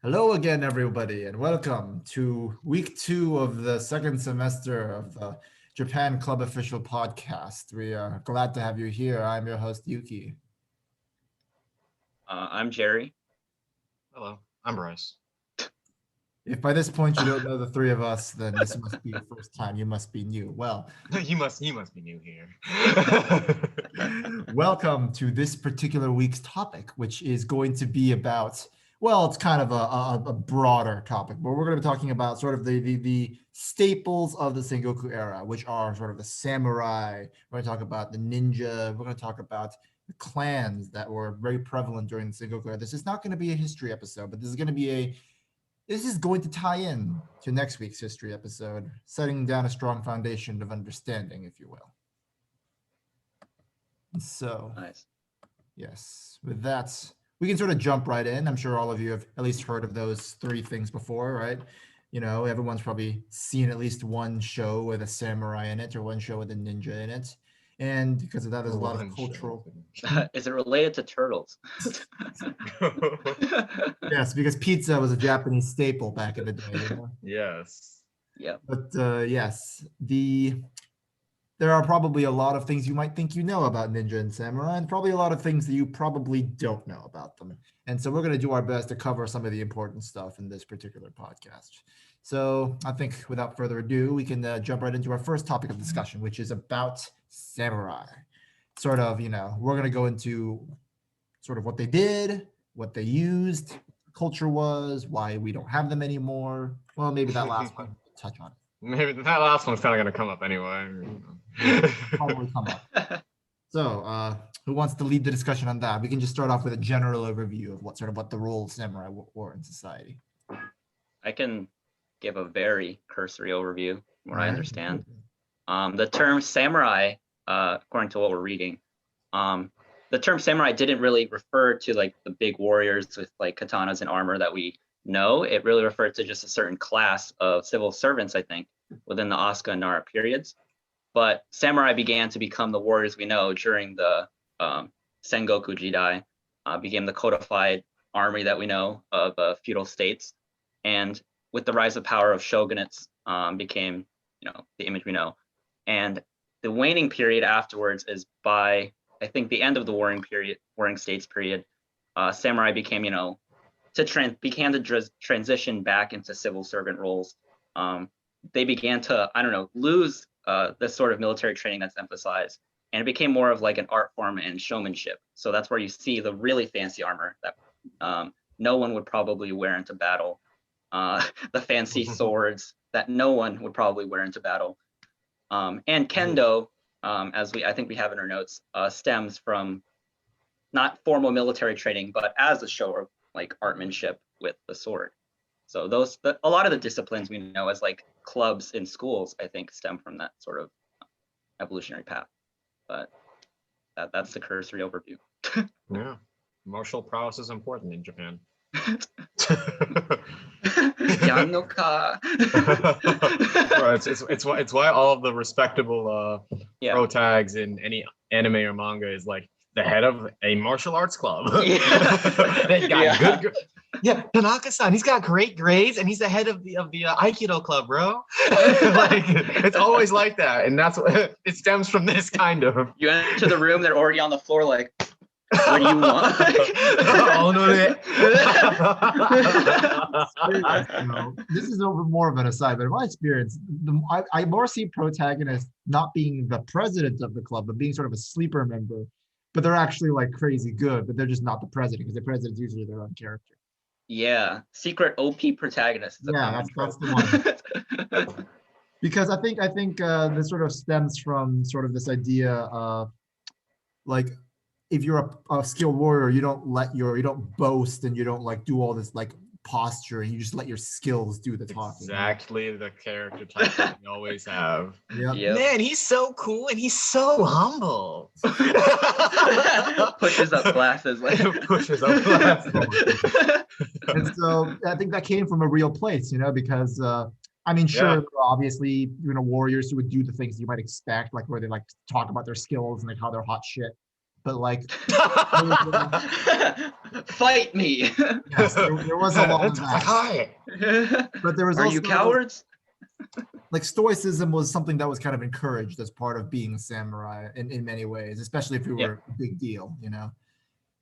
Hello again, everybody, and welcome to week 2 of the second semester of the Japan Club Official Podcast. We are glad to have you here. I'm your host, Yuki. I'm Gerry. Hello, I'm Bryce. If by this point you don't know the three of us, then this must be your first time. You must be new. Well, you must be new here. welcome to this particular week's topic, which is going to be about, well, it's kind of a broader topic, but we're going to be talking about sort of the staples of the Sengoku era, which are sort of the samurai. We're going to talk about the ninja. We're going to talk about the clans that were very prevalent during the Sengoku era. This is not going to be a history episode, but this is going to tie in to next week's history episode, setting down a strong foundation of understanding, if you will. So, Nice. yes, with that, we can sort of jump right in. I'm sure all of you have at least heard of those three things before, right? You know, everyone's probably seen at least one show with a samurai in it or one show with a ninja in it. And because of that, there's a lot of cultural. Is it related to turtles? Yes, because pizza was a Japanese staple back in the day. You know? Yes. Yeah. But yes, there are probably a lot of things you might think you know about ninja and samurai, and probably a lot of things that you probably don't know about them. And so we're going to do our best to cover some of the important stuff in this particular podcast. So I think without further ado, we can jump right into our first topic of discussion, which is about samurai. Sort of, we're going to go into sort of what they did, what they used, culture was, why we don't have them anymore. Well, maybe that last one, touch on it. Maybe that last one's kind of going to come up anyway. Probably come up. So, who wants to lead the discussion on that? We can just start off with a general overview of what the role of samurai were in society. I can give a very cursory overview from what I Right. understand. The term samurai, according to what we're reading, the term samurai didn't really refer to like the big warriors with like katanas and armor that we know. It really referred to just a certain class of civil servants, I think, within the Asuka and Nara periods. But samurai began to become the warriors we know during the Sengoku Jidai, became the codified army that we know of feudal states, and with the rise of power of shogunates, became the image we know. And the waning period afterwards is by I think the end of the warring states period. Samurai became began to transition back into civil servant roles. They began to lose this sort of military training that's emphasized, and it became more of like an art form and showmanship. So that's where you see the really fancy armor that no one would probably wear into battle, the fancy swords that no one would probably wear into battle, and kendo, as I think we have in our notes, stems from not formal military training, but as a show of like artmanship with the sword. So a lot of the disciplines we know as like clubs in schools, I think, stem from that sort of evolutionary path. But that's the cursory overview. Yeah, martial prowess is important in Japan. Yanoka. Right, it's why all of the respectable pro tags in any anime or manga is like the head of a martial arts club. They got good. Yeah, Tanaka-san, he's got great grades, and he's the head of the Aikido club, bro. Like it's always like that, and that's what it stems from. This kind of. You enter the room, they're already on the floor, like, what do you want? Oh no! This is more of an aside, but in my experience, I more see protagonists not being the president of the club, but being sort of a sleeper member. But they're actually like crazy good, but they're just not the president because the president's usually their own character. Yeah, secret OP protagonist. Yeah, that's the one. Because I think this sort of stems from sort of this idea of like if you're a skilled warrior, you don't boast and you don't like do all this like posture, and you just let your skills do the talking. Exactly the character type that we always have. Yep. Man, he's so cool and he's so humble. Pushes up glasses. Pushes up glasses. And so I think that came from a real place, because I mean, sure, obviously, warriors who would do the things you might expect, like where they like talk about their skills and like how they're hot shit. but like fight me. yes, there was a lot of that. Hi. But there was Are also you cowards? like stoicism was something that was kind of encouraged as part of being a samurai in many ways, especially if you were a big deal, you know.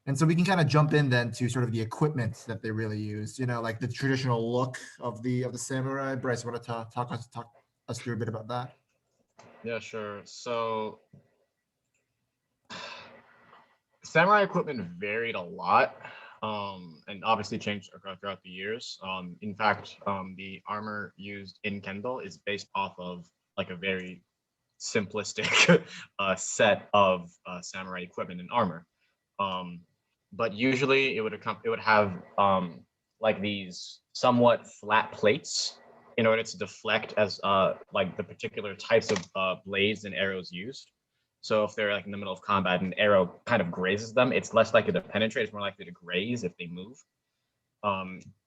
And so we can kind of jump in then to sort of the equipment that they really used, you know, like the traditional look of the samurai. Bryce, want to talk us through a bit about that? Yeah, sure. So samurai equipment varied a lot, and obviously changed throughout the years. In fact, the armor used in Kendo is based off of like a very simplistic set of samurai equipment and armor. But usually it would have like these somewhat flat plates in order to deflect as like the particular types of blades and arrows used. So if they're like in the middle of combat and an arrow kind of grazes them, it's less likely to penetrate. It's more likely to graze if they move.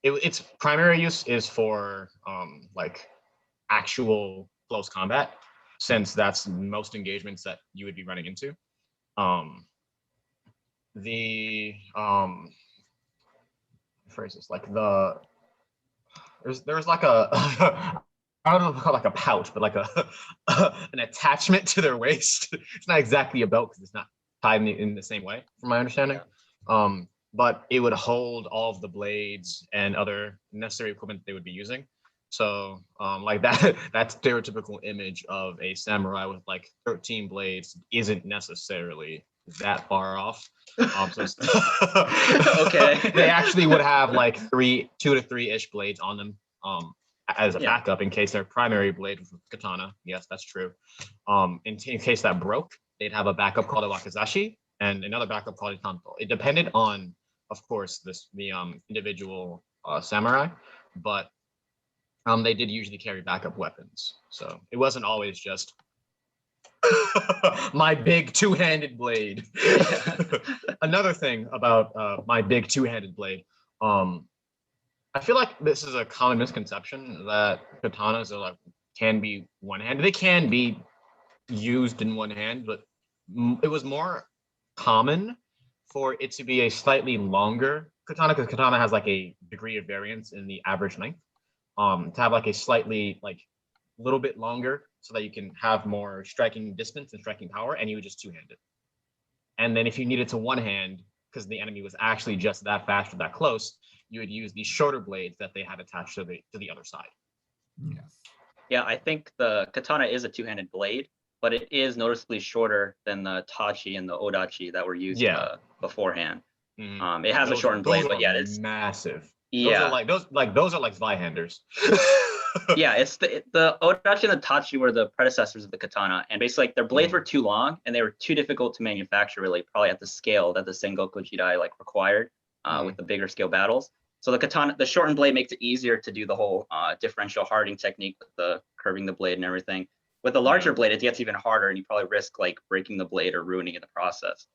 Its primary use is for like actual close combat, since that's most engagements that you would be running into. Phrases like there's like a I don't know if it's called like a pouch, but like a an attachment to their waist. It's not exactly a belt because it's not tied in the same way, from my understanding. But it would hold all of the blades and other necessary equipment that they would be using. So like that stereotypical image of a samurai with like 13 blades isn't necessarily that far off. Okay. They actually would have like 2 to 3-ish blades on them as a backup in case their primary blade was katana. Yes, that's true. In case that broke, they'd have a backup called a wakizashi and another backup called a tanto. It depended on, of course, the individual samurai, but they did usually carry backup weapons. So it wasn't always just my big two-handed blade. Another thing about my big two-handed blade, I feel like this is a common misconception that katanas are like can be one-handed. They can be used in one hand, but it was more common for it to be a slightly longer katana, because katana has like a degree of variance in the average length. To have like a slightly like little bit longer so that you can have more striking distance and striking power, and you would just two-hand it. And then if you needed to one hand, because the enemy was actually just that fast or that close, you would use these shorter blades that they had attached to the other side. Yes. Yeah, I think the katana is a two-handed blade, but it is noticeably shorter than the tachi and the odachi that were used beforehand. Mm-hmm. It has a shortened blade, but yeah, it's massive. Yeah, those are like Zweihanders. Yeah, it's the odachi and the tachi were the predecessors of the katana, and basically like their blades were too long and they were too difficult to manufacture, really, probably at the scale that the Sengoku Jidai like required with the bigger scale battles. So the katana, the shortened blade makes it easier to do the whole differential harding technique with the curving the blade and everything. With the larger blade, it gets even harder, and you probably risk like breaking the blade or ruining it in the process.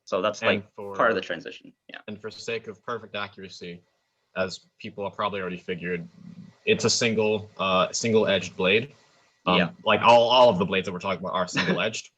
So that's like part of the transition. Yeah. And for sake of perfect accuracy, as people have probably already figured, it's a single-edged blade. Like all of the blades that we're talking about are single-edged.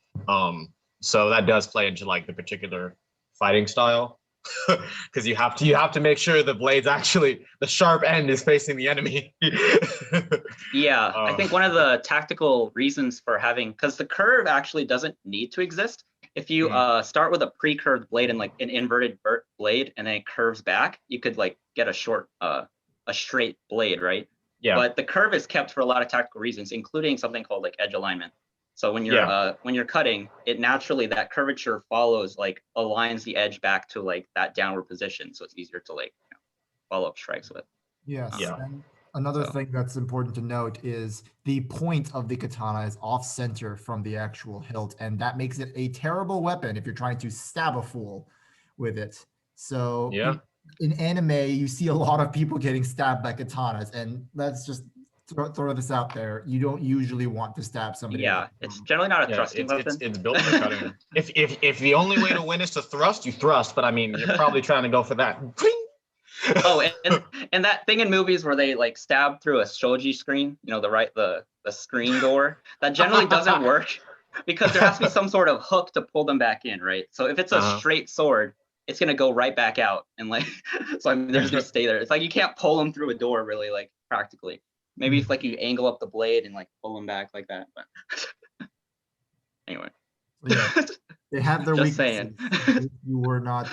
So that does play into like the particular fighting style, because you have to make sure the blades actually, the sharp end is facing the enemy. I think one of the tactical reasons for having, because the curve actually doesn't need to exist. If you start with a pre-curved blade and like an inverted blade, and then it curves back, you could like get a short, a straight blade, right? Yeah. But the curve is kept for a lot of tactical reasons, including something called like edge alignment. So when you're cutting, it naturally, that curvature follows, like aligns the edge back to like that downward position, so it's easier to like follow up strikes with. Yes. And another thing that's important to note is the point of the katana is off center from the actual hilt, and that makes it a terrible weapon if you're trying to stab a fool with it. So in anime, you see a lot of people getting stabbed by katanas, and let's just throw this out there. You don't usually want to stab somebody. Yeah, it's generally not a thrusting weapon. It's built for cutting. If the only way to win is to thrust, you thrust. But I mean, you're probably trying to go for that. And that thing in movies where they like stab through a shoji screen, the screen door, that generally doesn't work. because there has to be some sort of hook to pull them back in, right? So if it's a straight sword, it's gonna go right back out, and like, so I mean, they're just gonna stay there. It's like you can't pull them through a door, really, like practically. Maybe if like you angle up the blade and like pull them back like that. But anyway, Yeah, they have their just weaknesses. saying. You were not.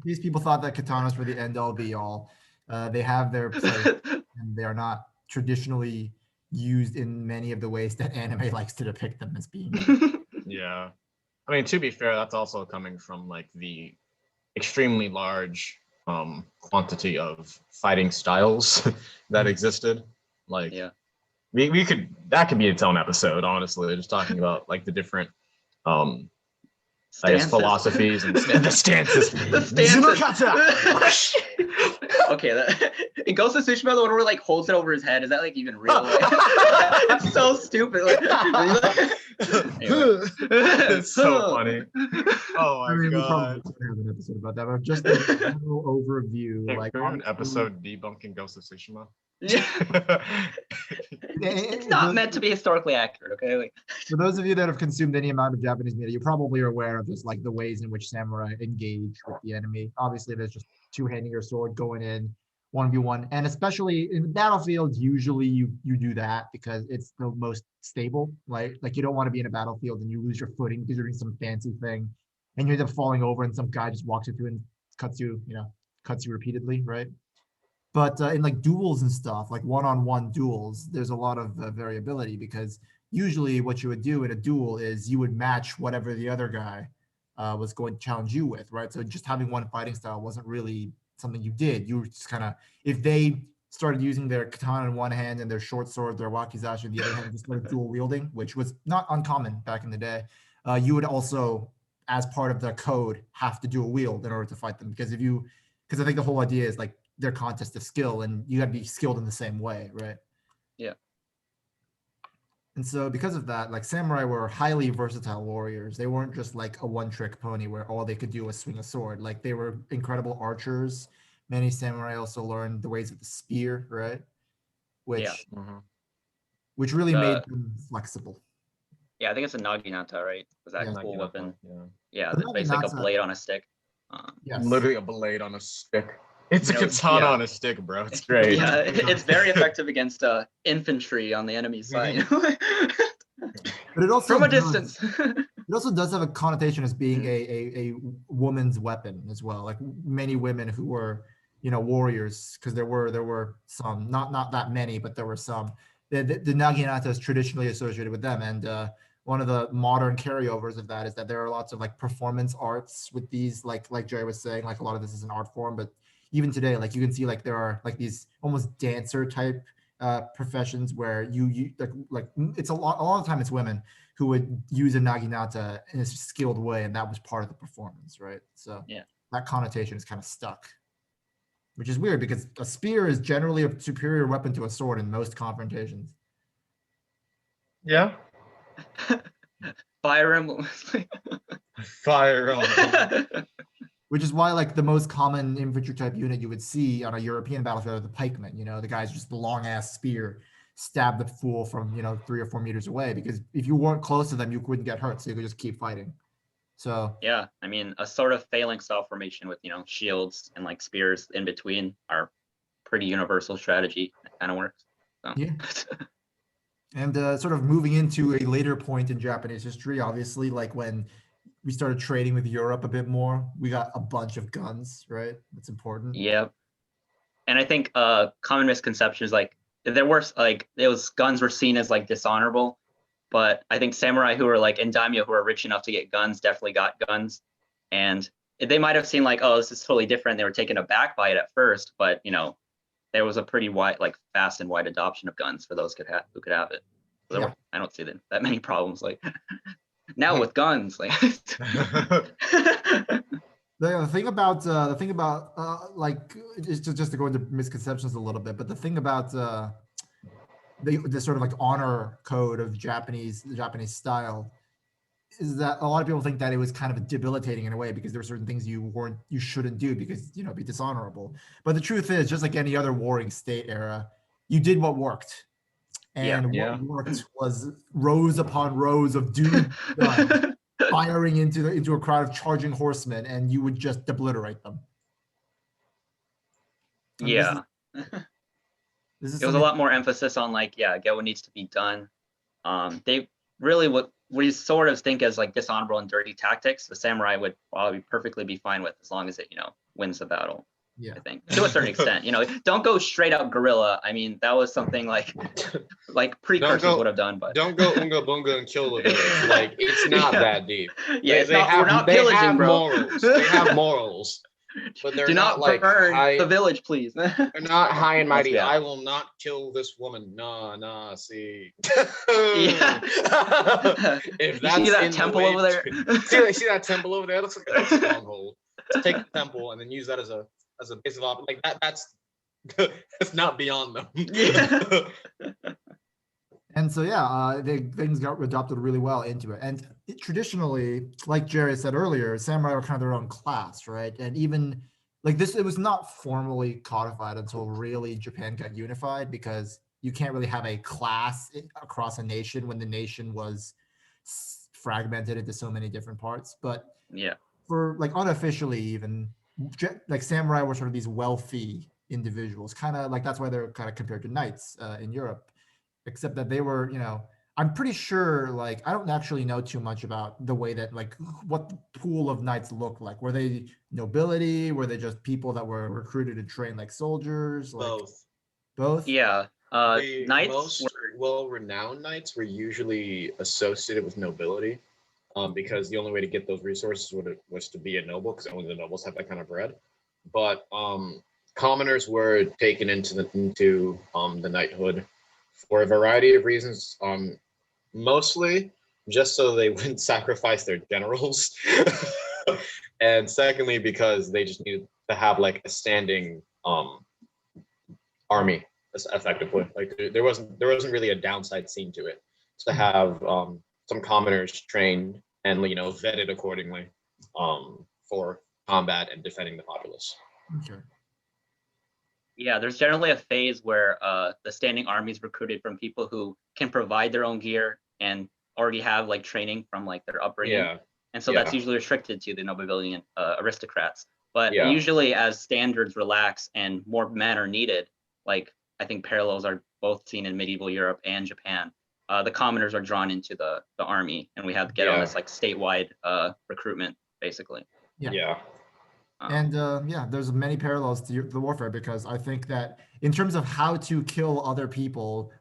These people thought that katanas were the end all be all. They have their place, and they are not traditionally used in many of the ways that anime likes to depict them as being. Yeah, I mean, to be fair, that's also coming from like the extremely large quantity of fighting styles that existed. Like, Yeah, we could, that could be its own episode, honestly, just talking about like the different I guess philosophies and the stances. The stances. Okay, in Ghost of Tsushima, the one where like holds it over his head, is that like even real? Like, it's so stupid. Like, it's so funny. Oh my We god! probably have an episode about that, but just a general overview. Like an episode debunking Ghost of Tsushima. Yeah. It's not meant to be historically accurate, okay? Like, for those of you that have consumed any amount of Japanese media, you probably are aware of just like the ways in which samurai engage with the enemy. Obviously, there's just two-handing your sword, going in 1v1, and especially in the battlefield, usually you do that because it's the most stable. Like you don't want to be in a battlefield and you lose your footing because you're doing some fancy thing, and you end up falling over, and some guy just walks into it and cuts you repeatedly, right? But in like duels and stuff, like one-on-one duels, there's a lot of variability because usually what you would do in a duel is you would match whatever the other guy was going to challenge you with, right? So just having one fighting style wasn't really something you did. You were just kind of, if they started using their katana in one hand and their short sword, their wakizashi in the other hand, just started dual wielding, which was not uncommon back in the day, you would also, as part of the code, have to dual wield in order to fight them. Because I think the whole idea is like, their contest of skill, and you got to be skilled in the same way, right? Yeah. And so because of that, like samurai were highly versatile warriors. They weren't just like a one-trick pony where all they could do was swing a sword. Like they were incredible archers. Many samurai also learned the ways of the spear, right? Which really made them flexible. Yeah, I think it's a naginata, right? Was that cool naginata, weapon? Yeah, it's like a blade on a stick. Yes. Literally a blade on a stick. It's a katana on a stick, bro. It's great. Yeah, it's very effective against infantry on the enemy side. But it also from a distance. It also does have a connotation as being a woman's weapon as well. Like many women who were, warriors, because there were some, not that many, but there were some. The naginata is traditionally associated with them, and one of the modern carryovers of that is that there are lots of like performance arts with these, like Gerry was saying, like a lot of this is an art form, but even today, like you can see like there are like these almost dancer type professions where you like it's a lot of the time it's women who would use a naginata in a skilled way, and that was part of the performance, right? So yeah, that connotation is kind of stuck, which is weird because a spear is generally a superior weapon to a sword in most confrontations. Yeah. Fire Emblem. Fire Emblem. Which is why, like, the most common infantry type unit you would see on a European battlefield are the pikemen. The guys just the long ass spear, stab the fool from 3 or 4 meters away. Because if you weren't close to them, you wouldn't get hurt, so you could just keep fighting. So yeah, I mean, a sort of phalanx style formation with shields and like spears in between are pretty universal strategy. It kind of works. So. Yeah. And sort of moving into a later point in Japanese history, obviously, like when we started trading with Europe a bit more, we got a bunch of guns, right? That's important. Yep. And I think common misconception is like there were like those guns were seen as like dishonorable, but I think samurai who were like in daimyo who are rich enough to get guns definitely got guns, and they might have seen like, oh, this is totally different. They were taken aback by it at first, but there was a pretty wide, like fast and wide adoption of guns for those who could have it. So I don't see that many problems like now with guns. Like the thing about like just to go into misconceptions a little bit, but the thing about the sort of like honor code of the Japanese style is that a lot of people think that it was kind of debilitating in a way because there were certain things you shouldn't do because it'd be dishonorable. But the truth is, just like any other warring state era, you did what worked, And Yeah. what worked was rows upon rows of dudes firing into a crowd of charging horsemen, and you would just obliterate them. And Yeah. This is It was a lot more emphasis on like, yeah, get what needs to be done. They really, what we sort of think as like dishonorable and dirty tactics, the samurai would probably perfectly be fine with, as long as it, wins the battle. Yeah. I think to a certain extent, don't go straight out guerrilla. I mean, that was something like precursors would have done, but don't go unga bunga and kill the village. Like, it's not that deep. Yeah, we're not pillaging, bro. Morals. They have morals. But they're Do not like burn high, the village, please. They're not high and mighty. Yeah. I will not kill this woman. Nah, see. Yeah. If You see that temple over there? see that temple over there? It looks like a stronghold. Let's take the temple and then use that as a base of op. Like that's not beyond them. Yeah. And so, things got adopted really well into it. And traditionally, like Gerry said earlier, samurai were kind of their own class, right? And even like this, it was not formally codified until really Japan got unified, because you can't really have a class across a nation when the nation was fragmented into so many different parts. But yeah, for like unofficially, even like samurai were sort of these wealthy individuals, kind of like that's why they're kind of compared to knights in Europe. Except that they were, I'm pretty sure, like, I don't actually know too much about the way that, like, what the pool of knights looked like. Were they nobility? Were they just people that were recruited and trained like soldiers? Like, both? Yeah. The Knights most well-renowned knights were usually associated with nobility, because the only way to get those resources was to be a noble, because only the nobles have that kind of bread. But commoners were taken into the knighthood for a variety of reasons, mostly just so they wouldn't sacrifice their generals, and secondly because they just needed to have like a standing army, effectively. Like there wasn't really a downside seen to it, to have some commoners trained and vetted accordingly for combat and defending the populace. Okay. Yeah, there's generally a phase where the standing armies recruited from people who can provide their own gear and already have like training from like their upbringing. Yeah. And so that's usually restricted to the nobility and aristocrats. But usually as standards relax and more men are needed, like I think parallels are both seen in medieval Europe and Japan, the commoners are drawn into the army, and we have to get on this like statewide recruitment, basically. Yeah. And there's many parallels to the warfare, because I think that in terms of how to kill other people,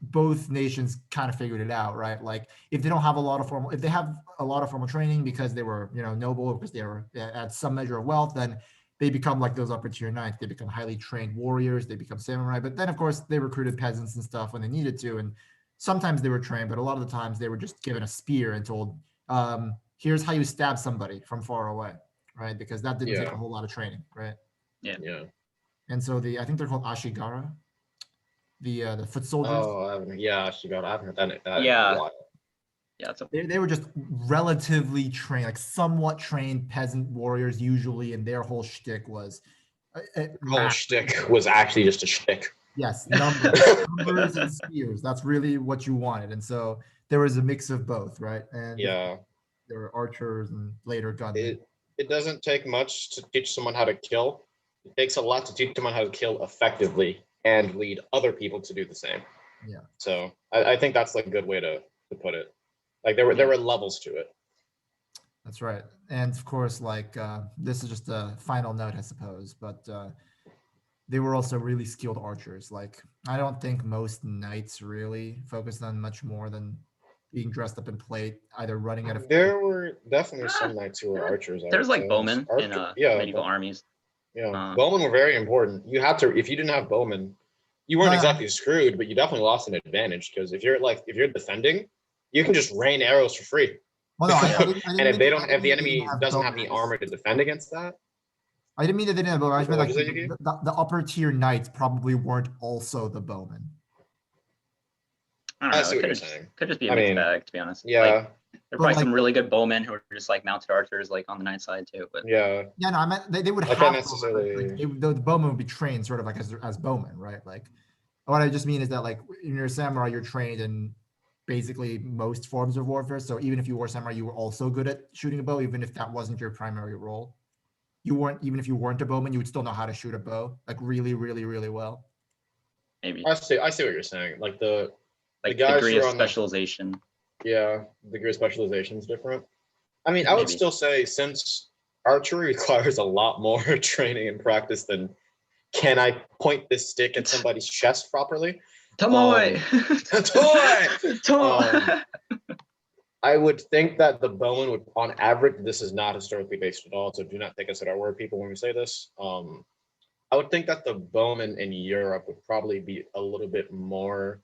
both nations kind of figured it out, right? Like if they have a lot of formal training because they were, noble, because they were at some measure of wealth, then they become like those upper tier knights. They become highly trained warriors. They become samurai. But then, of course, they recruited peasants and stuff when they needed to. And sometimes they were trained, but a lot of the times they were just given a spear and told, here's how you stab somebody from far away. Right, because that didn't take a whole lot of training, right? Yeah. And so I think they're called ashigara, the foot soldiers. Oh, ashigara. I haven't heard that. Yeah. In a while. Yeah. They were just relatively trained, like somewhat trained peasant warriors usually, and their whole shtick was. Whole shtick was actually just a shtick. Yes, numbers and spears. That's really what you wanted, and so there was a mix of both, right? And there were archers and later gunmen. It doesn't take much to teach someone how to kill. It takes a lot to teach someone how to kill effectively and lead other people to do the same. Yeah. So I think that's like a good way to put it. Like there were levels to it. That's right. And of course, like this is just a final note, I suppose, but they were also really skilled archers. Like I don't think most knights really focused on much more than being dressed up in plate, either running out of. There were definitely some knights who were archers. There's like bowmen in medieval armies. Yeah, bowmen were very important. You had to, if you didn't have bowmen, you weren't exactly screwed, but you definitely lost an advantage, because if you're defending, you can just rain arrows for free. Well, no, and if the enemy doesn't have any armor to defend against that. I didn't mean that they didn't have bowmen. I just meant like the upper tier knights probably weren't also the bowmen. I don't know. What you're saying. Could just be a mixed bag, to be honest. Yeah. Like, there are probably some really good bowmen who are just like mounted archers, like on the knight side too. But no, I meant they would have necessarily. the bowmen would be trained sort of like as bowmen, right? Like, What I just mean is that like in your samurai, you're trained in basically most forms of warfare. So even if you were samurai, you were also good at shooting a bow, even if that wasn't your primary role. You weren't, even if you weren't a bowman, you would still know how to shoot a bow, like really, really, really well. Maybe I see what you're saying. Like the like degree who of are on the- specialization. Yeah, degree of specialization is different. I mean, I would Maybe. still say since archery requires a lot more training and practice than can I point this stick at somebody's chest properly? Tomoe! Tomoe! I would think that the bowman would, on average, this is not historically based at all, so do not take us at our word, people, when we say this. I would think that the bowman in Europe would probably be a little bit more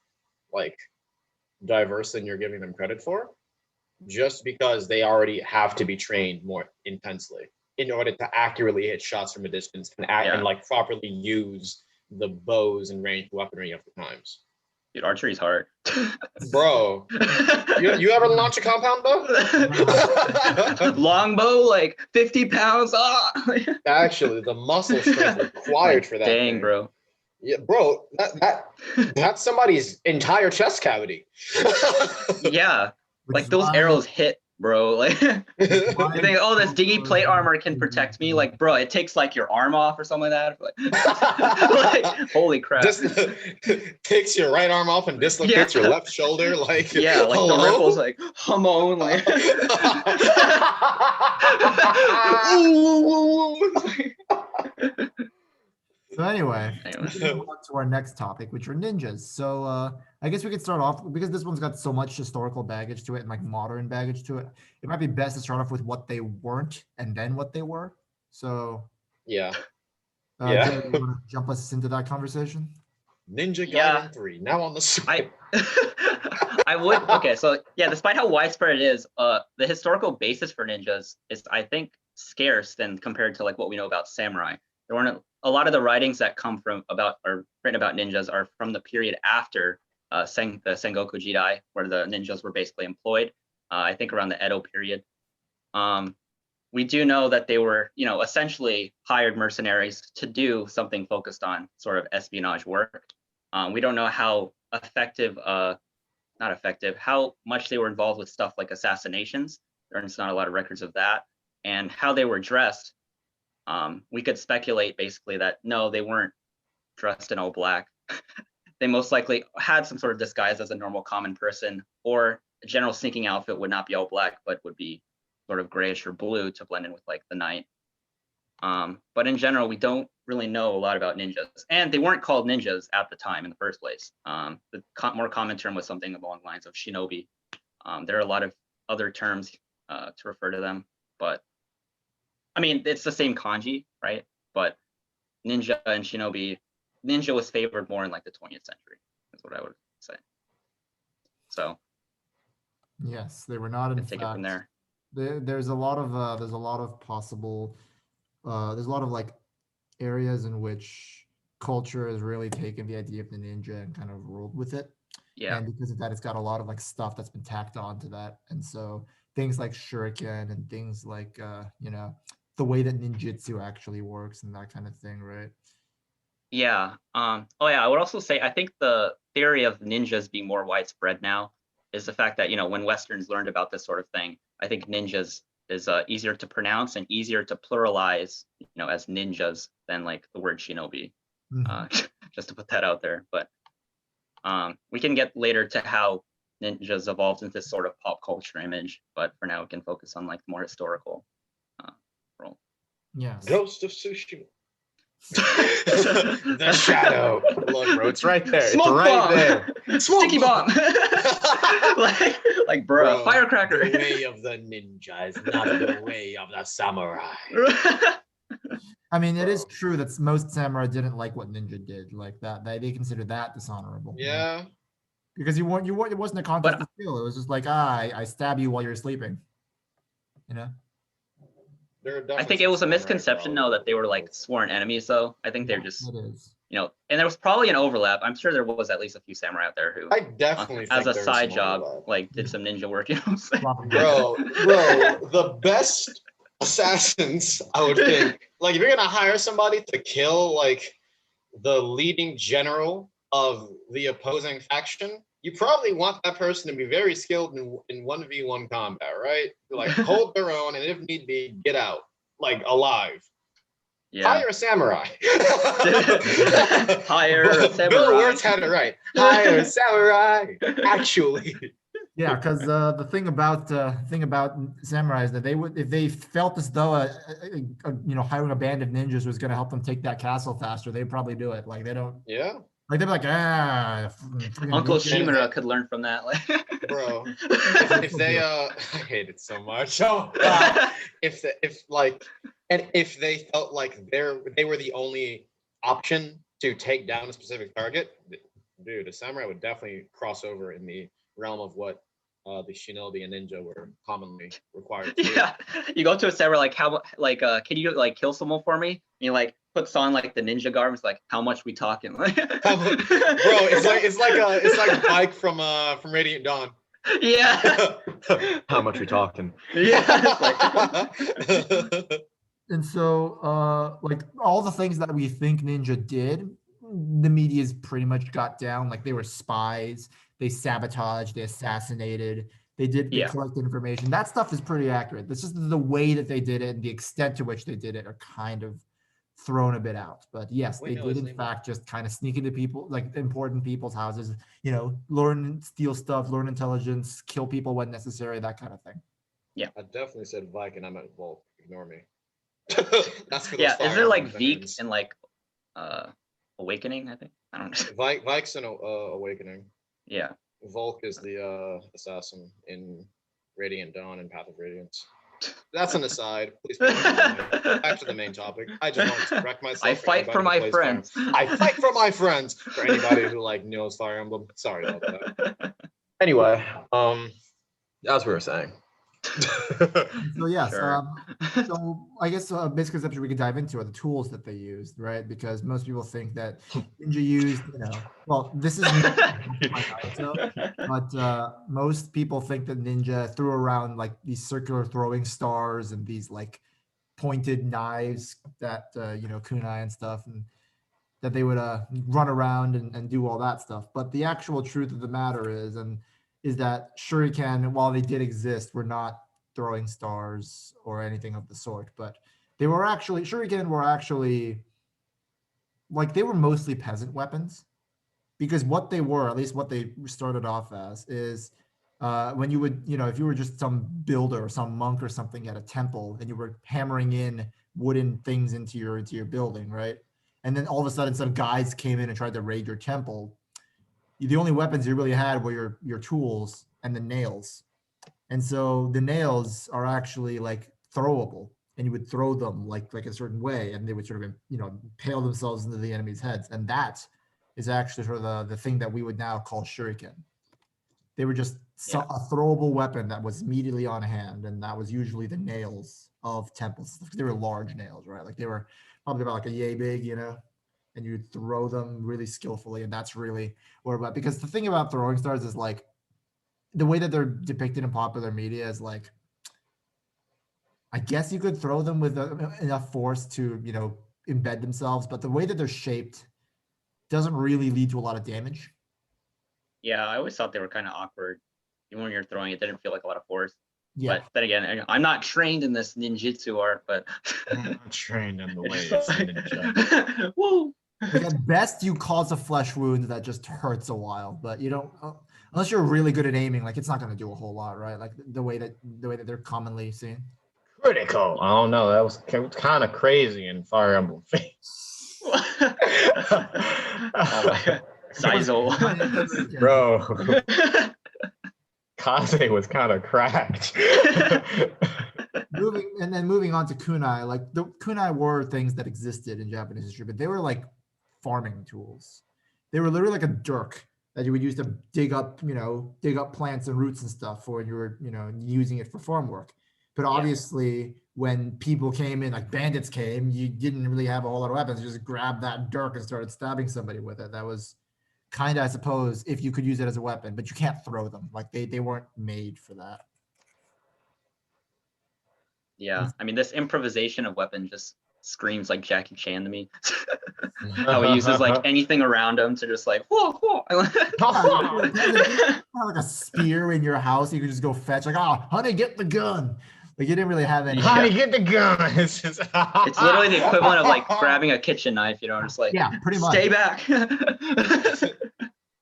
like diverse than you're giving them credit for, just because they already have to be trained more intensely in order to accurately hit shots from a distance and like properly use the bows and ranged weaponry of the times. Dude, archery's hard. Bro, you ever launch a compound bow? Longbow, like 50 pounds. Ah! Actually, the muscle strength required for that. Dang, thing. bro. Yeah, bro, that's somebody's entire chest cavity. Yeah, Which like is those why- arrows hit, bro. Like you why think, oh, this dingy plate armor can protect me. Like, bro, it takes like your arm off or something like that. Like, holy crap. Takes your right arm off and dislocates your left shoulder. Like, yeah, like hello? the ripples, like, humon, like. So anyway, Anyway. we can move on to our next topic, which are ninjas. So I guess we could start off because this one's got so much historical baggage to it and like modern baggage to it. It might be best to start off with what they weren't and then what they were. So Yeah. Gerry, you want to jump us into that conversation? Ninja Gaiden 3 now on the Switch. I would. Okay, so yeah, despite how widespread it is, the historical basis for ninjas is, I think, scarce than compared to like what we know about samurai. There weren't a lot of the writings that come from about or written about ninjas are from the period after the Sengoku Jidai, where the ninjas were basically employed. I think around the Edo period. We do know that they were, essentially hired mercenaries to do something focused on sort of espionage work. We don't know how effective, not effective, how much they were involved with stuff like assassinations. There's not a lot of records of that, and how they were dressed. We could speculate basically that no, they weren't dressed in all black. They most likely had some sort of disguise as a normal common person, or a general sneaking outfit would not be all black, but would be sort of grayish or blue to blend in with like the night. But in general, we don't really know a lot about ninjas, and they weren't called ninjas at the time in the first place. The more common term was something along the lines of shinobi. There are a lot of other terms to refer to them, but I mean, it's the same kanji, right? But ninja and shinobi, ninja was favored more in like the 20th century. That's what I would say. So yes, they were not in take it from there. There's a lot of possible there's a lot of like areas in which culture has really taken the idea of the ninja and kind of rolled with it. Yeah. And because of that, it's got a lot of like stuff that's been tacked on to that. And so things like Shuriken and things like the way that ninjutsu actually works and that kind of thing, right? Yeah. Oh yeah, I would also say I think the theory of ninjas being more widespread now is the fact that when Westerns learned about this sort of thing, I think ninjas is easier to pronounce and easier to pluralize, as ninjas than like the word shinobi. Just to put that out there, but we can get later to how ninjas evolved into this sort of pop culture image, but for now we can focus on like more historical role. Yes. Ghost of Tsushima. The shadow. Look, bro, it's right there. Smoke it's right bomb. there. Sticky bomb. like bro, firecracker. The way of the ninja is not the way of the samurai. I mean, it is true that most samurai didn't like what ninja did, like that. They considered that dishonorable. Yeah. Because you weren't. It wasn't a contest of skill. It was just like, I stab you while you're sleeping. I think it was a misconception, though, that they were like sworn enemies. Though I think they're just, and there was probably an overlap. I'm sure there was at least a few samurai out there who, I definitely, as think a side job, like did some ninja work. Bro, the best assassins, I would think, like if you're gonna hire somebody to kill like the leading general of the opposing faction, you probably want that person to be very skilled in 1v1 combat, right? Like hold their own, and if need be, get out like alive. Yeah. Hire a samurai. Hire a samurai. Bill Wirtz had it right. Hire a samurai. Actually. Yeah, because the thing about samurai is that they would, if they felt as though hiring a band of ninjas was going to help them take that castle faster, they'd probably do it. Like they don't. Yeah. Like they'd be like, Uncle Shimura could learn from that. Bro, if they I hate it so much. So if they felt like they were the only option to take down a specific target, dude, a samurai would definitely cross over in the realm of what the shinobi and ninja were commonly required to do. Yeah, you go to a samurai like, how can you like kill someone for me? And you like puts on like the ninja garments, like how much we talking? Bro, it's like Mike from Radiant Dawn. Yeah. How much we talking? Yeah. And so, like all the things that we think ninja did, the media's pretty much got down. Like they were spies, they sabotaged, they assassinated, they collected information. That stuff is pretty accurate. This is the way that they did it and the extent to which they did it are kind of thrown a bit out. But yes, they did in fact just kind of sneak into people, like important people's houses, learn, steal stuff, learn intelligence, kill people when necessary, that kind of thing. Yeah. I definitely said Viking. I meant Volk. Ignore me. That's for yeah. Is there like Veek and like Awakening? I think I don't know. Vikes and Awakening. Yeah. Volk is the assassin in Radiant Dawn and Path of Radiance. That's an aside. Please back to the main topic. I just want to correct myself. I fight for my friends. I fight for my friends. For anybody who knows Fire Emblem, sorry about that. Anyway, as we were saying. So yes, Sure. so I guess a basic conception we could dive into are the tools that they used, right? Because most people think that ninja used, well, this is but most people think that ninja threw around like these circular throwing stars and these like pointed knives that kunai and stuff, and that they would run around and do all that stuff. But the actual truth of the matter is that Shuriken, while they did exist, were not throwing stars or anything of the sort, but Shuriken were actually, like, they were mostly peasant weapons, because what they were, at least what they started off as, is when you would, if you were just some builder or some monk or something at a temple and you were hammering in wooden things into your building, right? And then all of a sudden some guys came in and tried to raid your temple. The only weapons you really had were your tools and the nails. And so the nails are actually like throwable, and you would throw them like a certain way, and they would sort of impale themselves into the enemy's heads. And that is actually sort of the thing that we would now call shuriken. They were just a throwable weapon that was immediately on hand, and that was usually the nails of temples. They were large nails, right? Like they were probably about like a yay big, and you throw them really skillfully, and that's really what. Because the thing about throwing stars is like the way that they're depicted in popular media is like, I guess you could throw them with enough force to embed themselves, but the way that they're shaped doesn't really lead to a lot of damage. Yeah, I always thought they were kind of awkward. Even when you're throwing it, didn't feel like a lot of force. Yeah. But then again, I'm not trained in this ninjutsu art, but I'm not trained in the ways of ninja. Woo! At best, you cause a flesh wound that just hurts a while, but you don't, unless you're really good at aiming, like it's not going to do a whole lot, right? Like the way that they're commonly seen. Critical. I don't know. That was kind of crazy in Fire Emblem Fates. Oh my God. Sizel. Bro. Kaze was kind of cracked. Moving on to kunai, like the kunai were things that existed in Japanese history, but they were like farming tools. They were literally like a dirk that you would use to dig up plants and roots and stuff for when you were, using it for farm work. But obviously, when people came in, like bandits came, you didn't really have a whole lot of weapons. You just grabbed that dirk and started stabbing somebody with it. That was kind of, I suppose, if you could use it as a weapon, but you can't throw them. Like they weren't made for that. Yeah, I mean, this improvisation of weapon just screams like Jackie Chan to me. How he uses like anything around him to just like whoa, whoa. Have like a spear in your house, you could just go fetch, like, oh, honey, get the gun. Like you didn't really have any. Honey, get the gun. It's literally the equivalent of like grabbing a kitchen knife, just like pretty much. Stay back.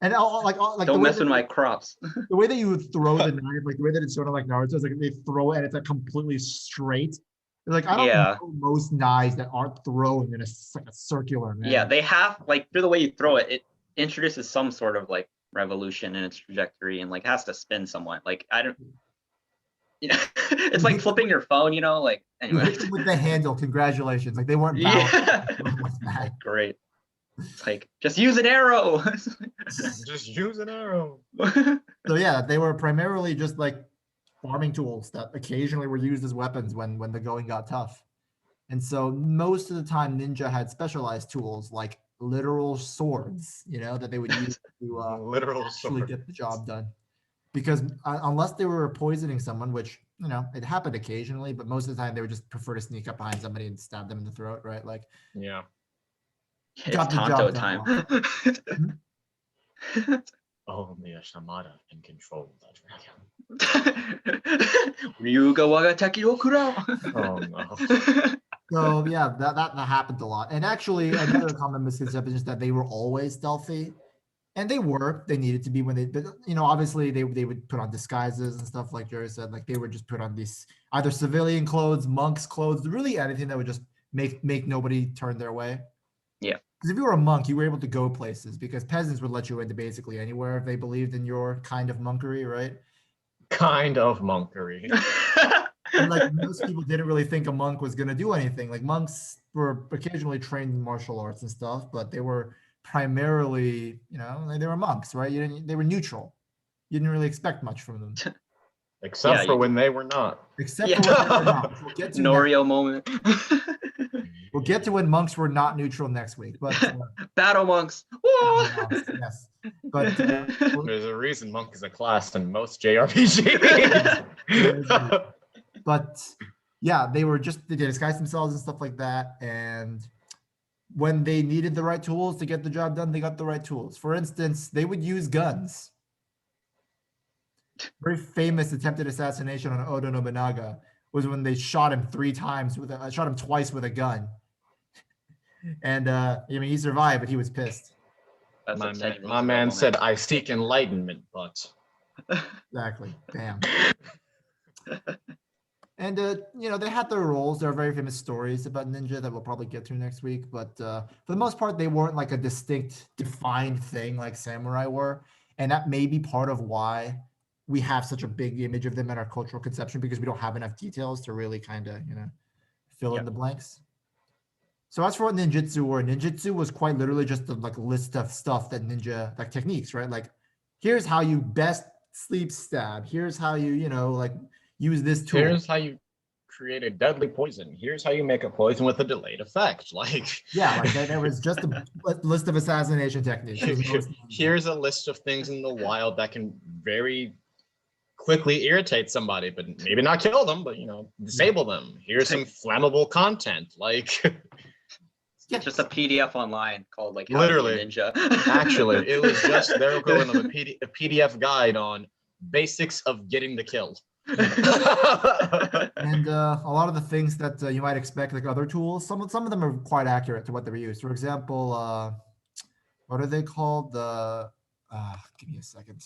And like don't mess with my crops. The way that you would throw the knife, like the way that it's sort of like Naruto, is like they throw it and it's like completely straight. Like I don't know most knives that aren't thrown in a circular manner. Yeah, they have like through the way you throw it, it introduces some sort of like revolution in its trajectory and like has to spin somewhat. Like I don't. It's like flipping your phone, like anyway. With the handle, congratulations. Like they weren't bound. Great. It's like just use an arrow. Just use an arrow. So yeah, they were primarily just like farming tools that occasionally were used as weapons when the going got tough. And so most of the time ninja had specialized tools like literal swords, that they would use to literal actually get the job done. Because unless they were poisoning someone, which, it happened occasionally, but most of the time they would just prefer to sneak up behind somebody and stab them in the throat, right? Like, yeah. It's Tonto time. Only a Shamada can control that dragon. Ryuga waga taki okura. Oh no. So yeah, that happened a lot. And actually another common misconception is that they were always stealthy. And they needed to be when but obviously they would put on disguises and stuff like Gerry said, like they would just put on these either civilian clothes, monks clothes, really anything that would just make nobody turn their way. Yeah. Because if you were a monk, you were able to go places because peasants would let you into basically anywhere if they believed in your kind of monkery, right? Kind of monkery. And like most people didn't really think a monk was going to do anything. Like monks were occasionally trained in martial arts and stuff, but they were primarily, they were monks, right? They were neutral. You didn't really expect much from them. Except for when they were not. Except for when they were not. We'll get to Norio moment. We'll get to when monks were not neutral next week. But battle monks. Yes. But there's a reason monk is a class in most JRPGs. But yeah, they disguised themselves and stuff like that. And when they needed the right tools to get the job done, they got the right tools. For instance, they would use guns. Very famous attempted assassination on Oda Nobunaga was when they shot him shot him twice with a gun. And he survived, but he was pissed. My man said, "I seek enlightenment," but exactly. Damn. And they had their roles. There are very famous stories about ninja that we'll probably get to next week. But for the most part, they weren't like a distinct, defined thing like samurai were. And that may be part of why we have such a big image of them in our cultural conception, because we don't have enough details to really kind of, fill in the blanks. So as for what ninjutsu were, ninjutsu was quite literally just a list of stuff that ninja, like techniques, right? Like, here's how you best sleep stab. Here's how you, use this tool. Here's how you create a deadly poison. Here's how you make a poison with a delayed effect. There was just a list of assassination techniques. Here's a list of things in the wild that can very quickly irritate somebody, but maybe not kill them, but disable them. Here's some flammable content. Just a PDF online called literally Ninja. Actually, it was just their equivalent of a PDF guide on basics of getting the kill. And a lot of the things that you might expect, like other tools, some of them are quite accurate to what they were used. For example, what are they called? Give me a second.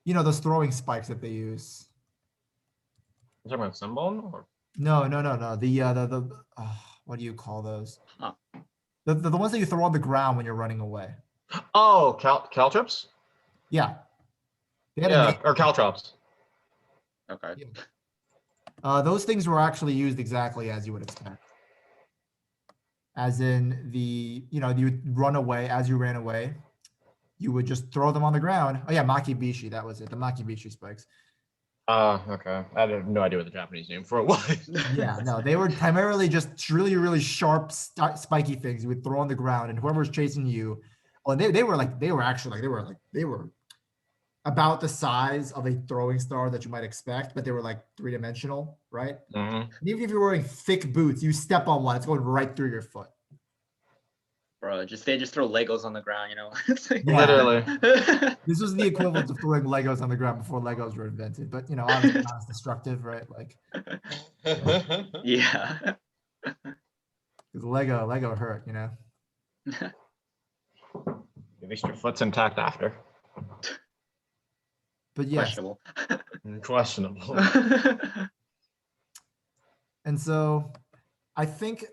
Those throwing spikes that they use. You're talking about sunbone or? No. The what do you call those? Huh. The ones that you throw on the ground when you're running away. Oh, caltrops? Yeah. Or caltrops. Okay. Yeah. Those things were actually used exactly as you would expect. As in you would run away. As you ran away, you would just throw them on the ground. Oh yeah, makibishi, that was it. The makibishi spikes. Okay. I have no idea what the Japanese name for it was. Yeah, no, they were primarily just really, really sharp, spiky things you would throw on the ground, and whoever's chasing you, they were about the size of a throwing star that you might expect, but they were like 3-dimensional, right? Mhm. And even if you're wearing thick boots, you step on one, it's going right through your foot. Bro, they just throw Legos on the ground, you know? It's like, Yeah. Literally. This was the equivalent of throwing Legos on the ground before Legos were invented, but you know, obviously not as destructive, right? Like, yeah. because Lego hurt, you know. At least your foot's intact after. But yes, Questionable. Questionable. and so I think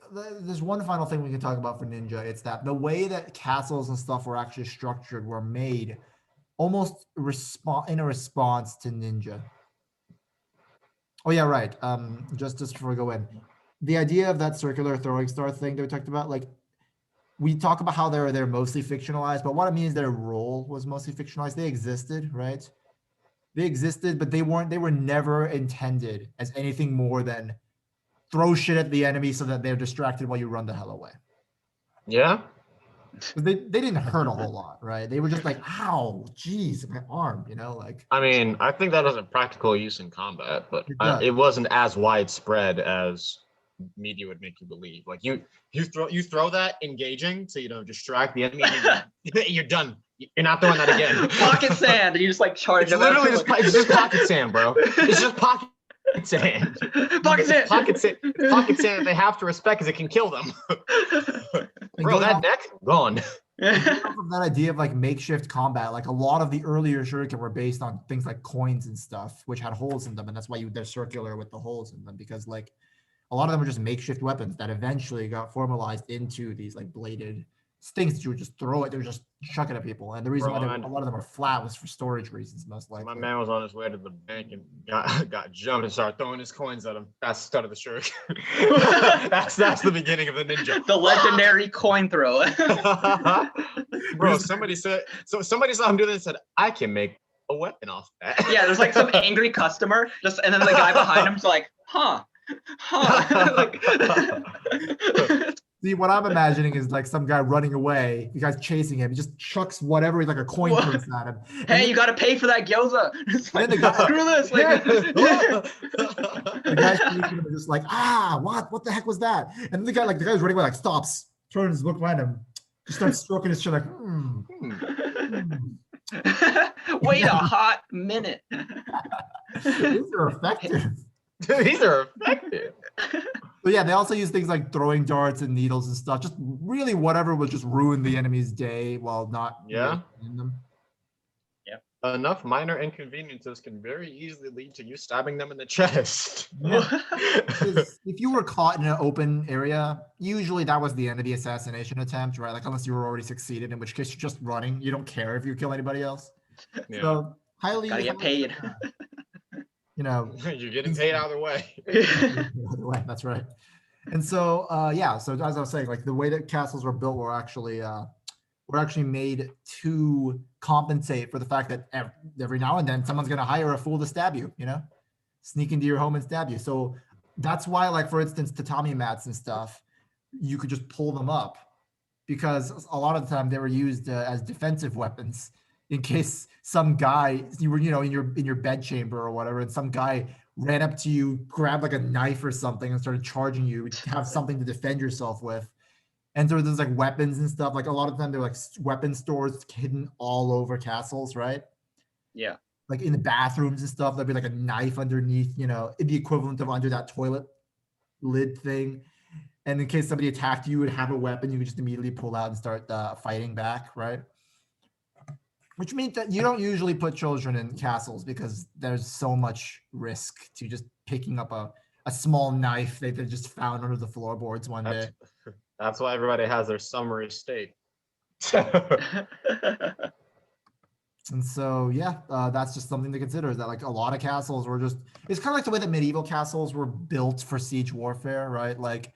there's one final thing we can talk about for Ninja. It's that the way that castles and stuff were actually structured were made almost in a response to Ninja. Oh yeah, right. Just before we go in, the idea of that circular throwing star thing that we talked about, like we talk about how they're mostly fictionalized, but what it means their role was mostly fictionalized. They existed, right? They existed, but they were never intended as anything more than throw shit at the enemy so that they're distracted while you run the hell away. Yeah. They didn't hurt a whole lot, right? They were just like, ow, geez, my arm, you know, like. I mean, I think that has a practical use in combat, but It it wasn't as widespread as media would make you believe. Like you throw that engaging to distract the enemy, and you're done. You're not throwing that again. Pocket sand, and you just like charge It's them. literally it's just pocket sand, bro. It's just pocket sand. Pocket sand. Pocket sand. They have to respect because it can kill them. Bro, that neck gone. From that idea of like makeshift combat, like a lot of the earlier shuriken were based on things like coins and stuff, which had holes in them, and that's why they're circular with the holes in them, because like a lot of them were just makeshift weapons that eventually got formalized into these like bladed things that you would just throw it. They were just chucking at people, and the reason why a lot of them are flat was for storage reasons, most likely. My man was on his way to the bank and got jumped and started throwing his coins at him. That's the start of the shuriken. that's the beginning of the ninja. The legendary coin throw. Bro, somebody saw him do this and said, I can make a weapon off that. Yeah, there's like some angry customer, and then the guy behind him's like, huh. Like, see, what I'm imagining is like some guy running away, the guy's chasing him, he just chucks whatever, like a coin purse at him. Hey, you gotta pay for that gyoza. It's like, the guy, screw this. Like, the guy's chasing him and just like, what the heck was that? And the guy's running away, like stops, turns, look at him, just starts stroking his chin like, Wait a hot minute. These are effective. These are effective. But yeah, they also use things like throwing darts and needles and stuff. Just really whatever would just ruin the enemy's day while not in them. Yeah. Enough minor inconveniences can very easily lead to you stabbing them in the chest. If you were caught in an open area, usually that was the end of the assassination attempt, right? Like unless you were already succeeded, in which case you're just running. You don't care if you kill anybody else. Yeah. So Gotta get paid. You're getting paid either way. Either way, that's right. And so so as I was saying, like the way that castles were built were actually made to compensate for the fact that every now and then someone's going to hire a fool to stab you, sneak into your home and stab you. So that's why, like, for instance, tatami mats and stuff, you could just pull them up because a lot of the time they were used as defensive weapons in case some guy, you were, in your bed chamber or whatever, and some guy ran up to you, grabbed like a knife or something and started charging you to have something to defend yourself with. And so there's like weapons and stuff. Like a lot of the time they're like weapon stores hidden all over castles, right? Yeah. Like in the bathrooms and stuff, there'd be like a knife underneath, the equivalent of under that toilet lid thing. And in case somebody attacked you, would have a weapon, you could just immediately pull out and start fighting back, right? Which means that you don't usually put children in castles because there's so much risk to just picking up a small knife that they just found under the floorboards one day. That's why everybody has their summary state. And so, that's just something to consider, is that like a lot of castles were just, it's kind of like the way that medieval castles were built for siege warfare, right? Like,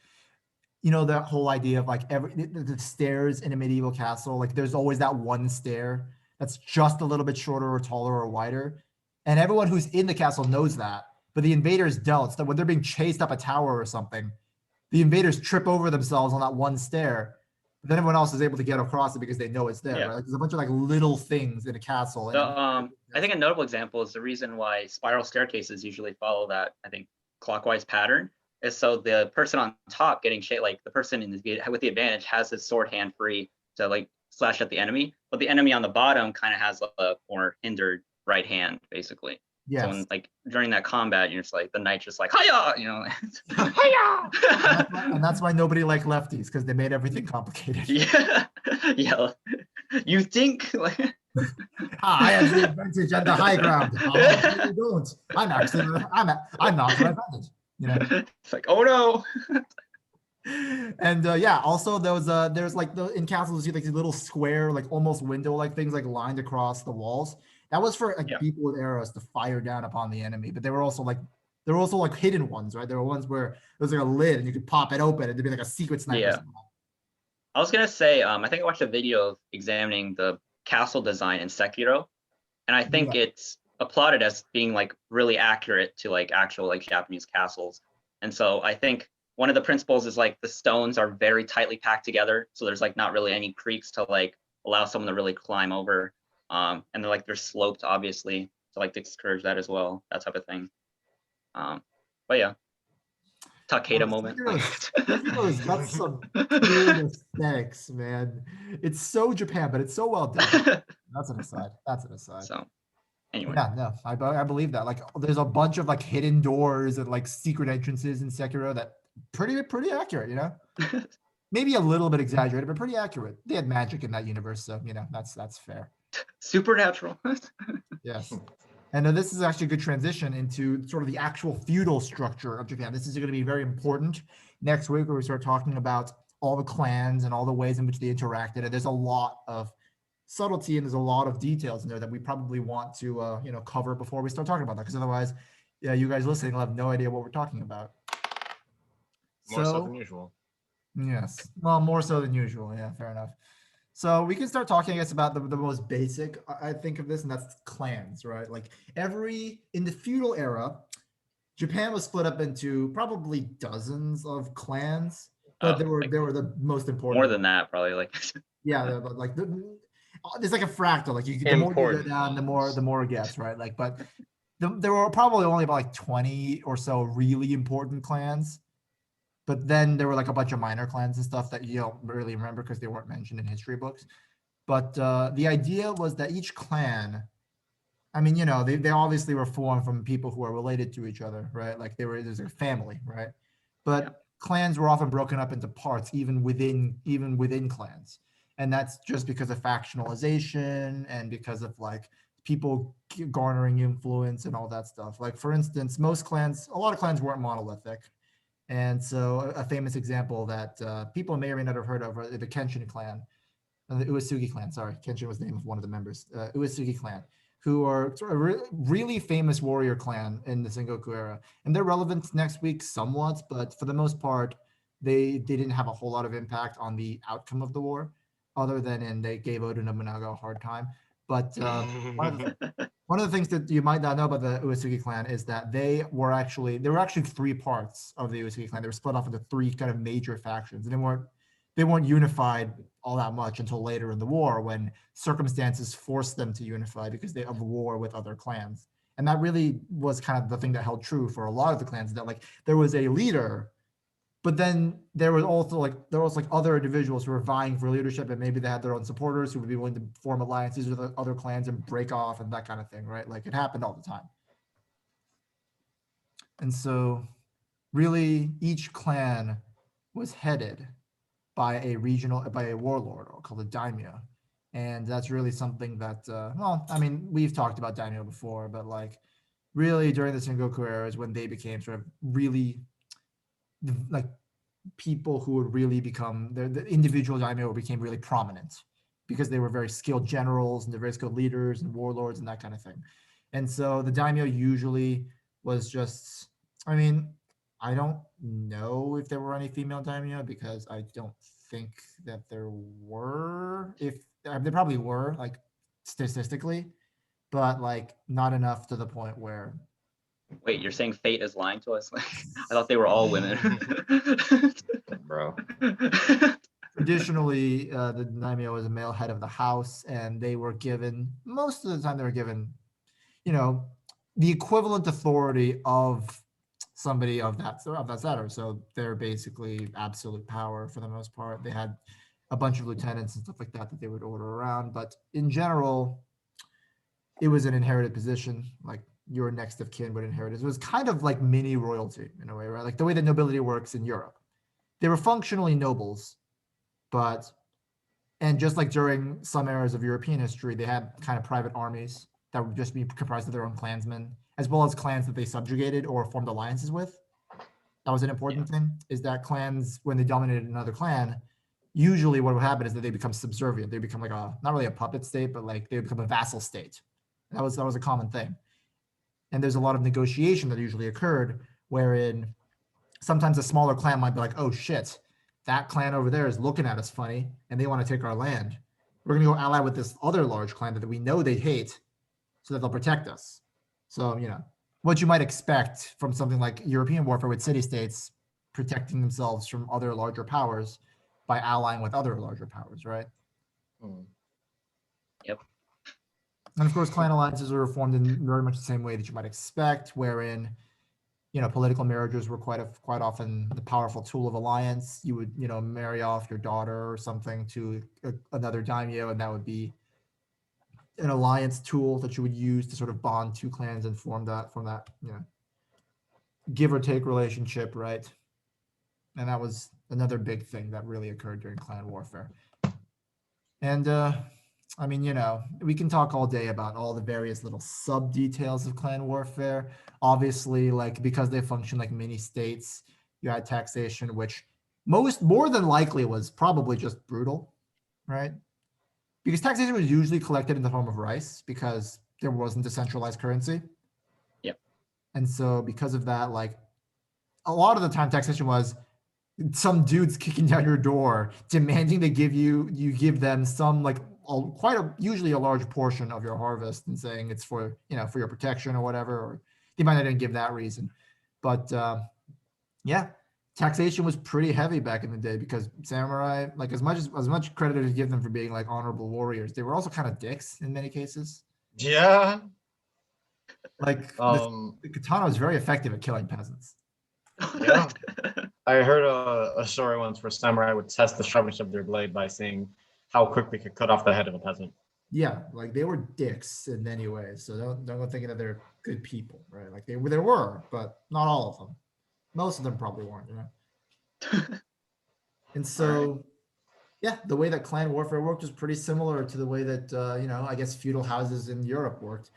that whole idea of like the stairs in a medieval castle, like there's always that one stair that's just a little bit shorter or taller or wider. And everyone who's in the castle knows that, but the invaders don't. So that when they're being chased up a tower or something, the invaders trip over themselves on that one stair. Then everyone else is able to get across it because they know it's there. Yeah. Right? Like, there's a bunch of like little things in a castle. And I think a notable example is the reason why spiral staircases usually follow that, I think, clockwise pattern is so the person on top getting shit, like the person with the advantage has his sword hand free to like slash at the enemy, but the enemy on the bottom kind of has a more hindered right hand, basically. yes. So when, like during that combat, you're just like the knight's just like hiya, you know. Hiya! and that's why nobody liked lefties, because they made everything complicated. Yeah, yeah. You think like I have the advantage and the high ground. Oh, you don't. I'm actually I'm not the advantage. You know. It's like, oh no. And yeah, also there's like in castles you see like these little square, like almost window-like things like lined across the walls. That was for like people with arrows to fire down upon the enemy, but there were also like hidden ones, right? There were ones where there was like a lid and you could pop it open and there'd be like a secret sniper. Yeah. I was gonna say, I think I watched a video of examining the castle design in Sekiro, and I think it's applauded as being like really accurate to like actual like Japanese castles. And so I think one of the principles is like the stones are very tightly packed together, so there's like not really any creeks to like allow someone to really climb over. And they're like they're sloped obviously to like discourage that as well, that type of thing. But yeah. Takeda moment. Sekiro's got some cool aesthetics, man. It's so Japan, but it's so well done. That's an aside. So anyway. Yeah, no, I believe that. Like there's a bunch of like hidden doors and like secret entrances in Sekiro that pretty accurate, you know? Maybe a little bit exaggerated, but pretty accurate. They had magic in that universe, so you know, that's fair. Supernatural. Yes. And this is actually a good transition into sort of the actual feudal structure of Japan. This is going to be very important next week where we start talking about all the clans and all the ways in which they interacted. And there's a lot of subtlety and there's a lot of details in there that we probably want to cover before we start talking about that. Because otherwise, yeah, you guys listening will have no idea what we're talking about. More so than usual. Yes. Well, more so than usual. Yeah, fair enough. So we can start talking, I guess, about the most basic, I think, of this, and that's clans, right? Like in the feudal era, Japan was split up into probably dozens of clans, but they were the most important. More than that, probably. Like yeah, like there's like a fractal. Like the more you go down, the more it gets, right? Like, but there were probably only about like 20 or so really important clans. But then there were like a bunch of minor clans and stuff that you don't really remember because they weren't mentioned in history books. But the idea was that each clan, I mean, you know, they obviously were formed from people who are related to each other, right? Like there's a family, right? But clans were often broken up into parts, even within clans. And that's just because of factionalization and because of like people garnering influence and all that stuff. Like for instance, a lot of clans weren't monolithic. And so a famous example that people may or may not have heard of are the Kenshin Clan, the Uazuga Clan, sorry, Kenshin was the name of one of the members, Uazuga Clan, who are sort of really famous warrior clan in the Sengoku era. And they're relevant next week somewhat, but for the most part, they didn't have a whole lot of impact on the outcome of the war, other than they gave Oda Nobunaga a hard time. But one of the things that you might not know about the Uazuga Clan is that there were actually three parts of the Uazuga Clan. They were split off into three kind of major factions, and they weren't unified all that much until later in the war when circumstances forced them to unify because of war with other clans. And that really was kind of the thing that held true for a lot of the clans, that like there was a leader, but then there was also other individuals who were vying for leadership, and maybe they had their own supporters who would be willing to form alliances with other clans and break off and that kind of thing, right? Like it happened all the time. And so really each clan was headed by a warlord called a daimyo. And that's really something that, we've talked about daimyo before, but like really during the Sengoku era is when they became sort of really like people who would really become the individual daimyo became really prominent because they were very skilled generals and they're very skilled leaders and warlords and that kind of thing. And so the daimyo usually was just, I don't know if there were any female daimyo because I don't think that there were. If there probably were, like statistically, but like not enough to the point where. Wait, you're saying fate is lying to us? I thought they were all women. Bro. traditionally, the daimyo was a male head of the house, and they were given, most of the time, they were given, the equivalent authority of somebody of that stature. So they're basically absolute power for the most part. They had a bunch of lieutenants and stuff like that they would order around, but in general, it was an inherited position. Like your next of kin would inherit it. It was kind of like mini royalty in a way, right? Like the way that nobility works in Europe. They were functionally nobles, and just like during some eras of European history, they had kind of private armies that would just be comprised of their own clansmen, as well as clans that they subjugated or formed alliances with. That was an important thing, is that clans, when they dominated another clan, usually what would happen is that they become subservient. They become like not really a puppet state, but like they become a vassal state. That was a common thing. And there's a lot of negotiation that usually occurred, wherein sometimes a smaller clan might be like, oh shit, that clan over there is looking at us funny and they want to take our land. We're going to go ally with this other large clan that we know they hate so that they'll protect us. So, what you might expect from something like European warfare with city-states protecting themselves from other larger powers by allying with other larger powers, right? Yep. And of course, clan alliances were formed in very much the same way that you might expect, wherein political marriages were quite often the powerful tool of alliance. You would, marry off your daughter or something to another daimyo, and that would be an alliance tool that you would use to sort of bond two clans and form that give or take relationship, right? And that was another big thing that really occurred during clan warfare. And we can talk all day about all the various little sub details of clan warfare. Obviously, like because they function like mini states, you had taxation, which more than likely was probably just brutal, right? Because taxation was usually collected in the form of rice because there wasn't a centralized currency. Yep. And so because of that, like a lot of the time taxation was some dudes kicking down your door demanding to give them some like usually a large portion of your harvest and saying it's for your protection or whatever, or they might not even give that reason. But taxation was pretty heavy back in the day because samurai, like as much credit as give them for being like honorable warriors, they were also kind of dicks in many cases. Yeah. Like the katana was very effective at killing peasants. Yeah. I heard a story once where samurai would test the sharpness of their blade by seeing how quick we could cut off the head of a peasant. Yeah, like they were dicks in many ways. So don't go thinking that they're good people, right? Like there were, but not all of them. Most of them probably weren't, And so, the way that clan warfare worked was pretty similar to the way that I guess feudal houses in Europe worked.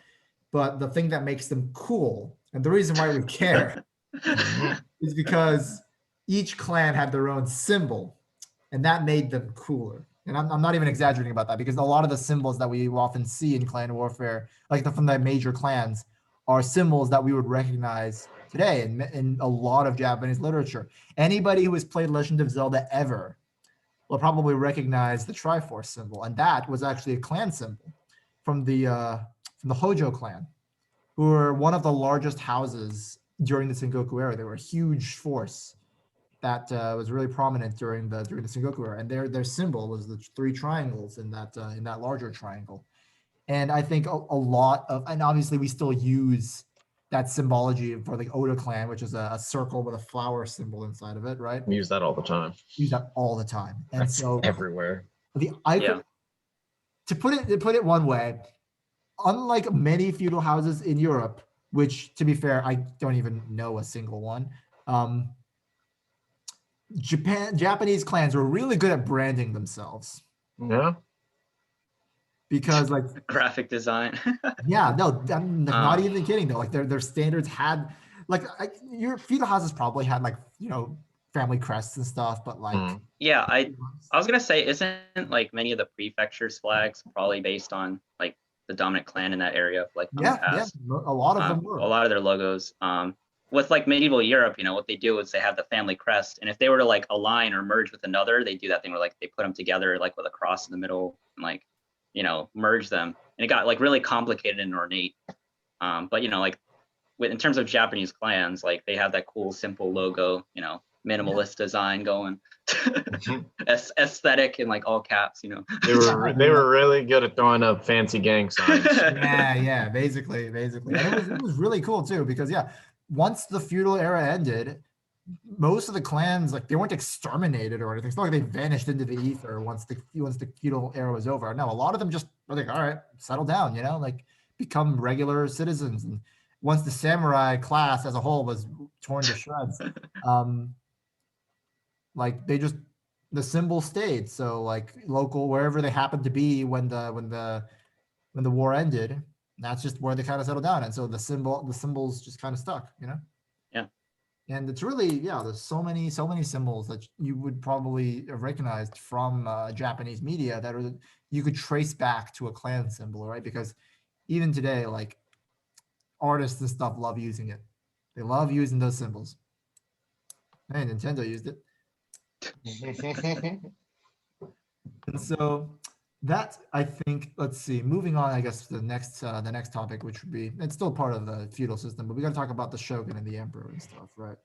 But the thing that makes them cool, and the reason why we care, is because each clan had their own symbol, and that made them cooler. And I'm not even exaggerating about that, because a lot of the symbols that we often see in clan warfare, like from the major clans, are symbols that we would recognize today in a lot of Japanese literature. Anybody who has played Legend of Zelda ever will probably recognize the Triforce symbol, and that was actually a clan symbol from the Hojo clan, who were one of the largest houses during the Sengoku era. They were a huge force that was really prominent during the Sengoku era, and their symbol was the three triangles in that larger triangle. And I think a lot of, and obviously we still use that symbology for the Oda clan, which is a circle with a flower symbol inside of it, right? We use that all the time. Use that all the time, and That's so everywhere. To put it one way, unlike many feudal houses in Europe, which to be fair, I don't even know a single one. Japanese clans were really good at branding themselves. Yeah. Because like graphic design. Yeah, no, I'm not even kidding though. Like their standards had your feudal houses probably had like family crests and stuff, but like yeah, I was gonna say, isn't like many of the prefectures flags probably based on like the dominant clan in that area, like from the past? A lot of them were. A lot of their logos. With like medieval Europe, what they do is they have the family crest, and if they were to like align or merge with another, they do that thing where like they put them together like with a cross in the middle and like merge them, and it got like really complicated and ornate. But like in terms of Japanese clans, like they have that cool simple logo, minimalist design going. Aesthetic in like all caps, you know. They were really good at throwing up fancy gang signs. Yeah, basically. And it was really cool too, because once the feudal era ended, most of the clans, like, they weren't exterminated or anything. It's not like they vanished into the ether once the feudal era was over. No, a lot of them just were like, all right, settle down, you know, like become regular citizens. And once the samurai class as a whole was torn to shreds, like the symbol stayed. So like local, wherever they happened to be when the war ended, that's just where they kind of settled down. And so the symbols just kind of stuck, you know? Yeah. And it's really, there's so many symbols that you would probably have recognized from Japanese media that you could trace back to a clan symbol, right? Because even today, like, artists and stuff love using it. They love using those symbols. Hey, Nintendo used it. And so that, I think, let's see, moving on, I guess, to the next topic, which would be, it's still part of the feudal system, but we got to talk about the shogun and the emperor and stuff, right?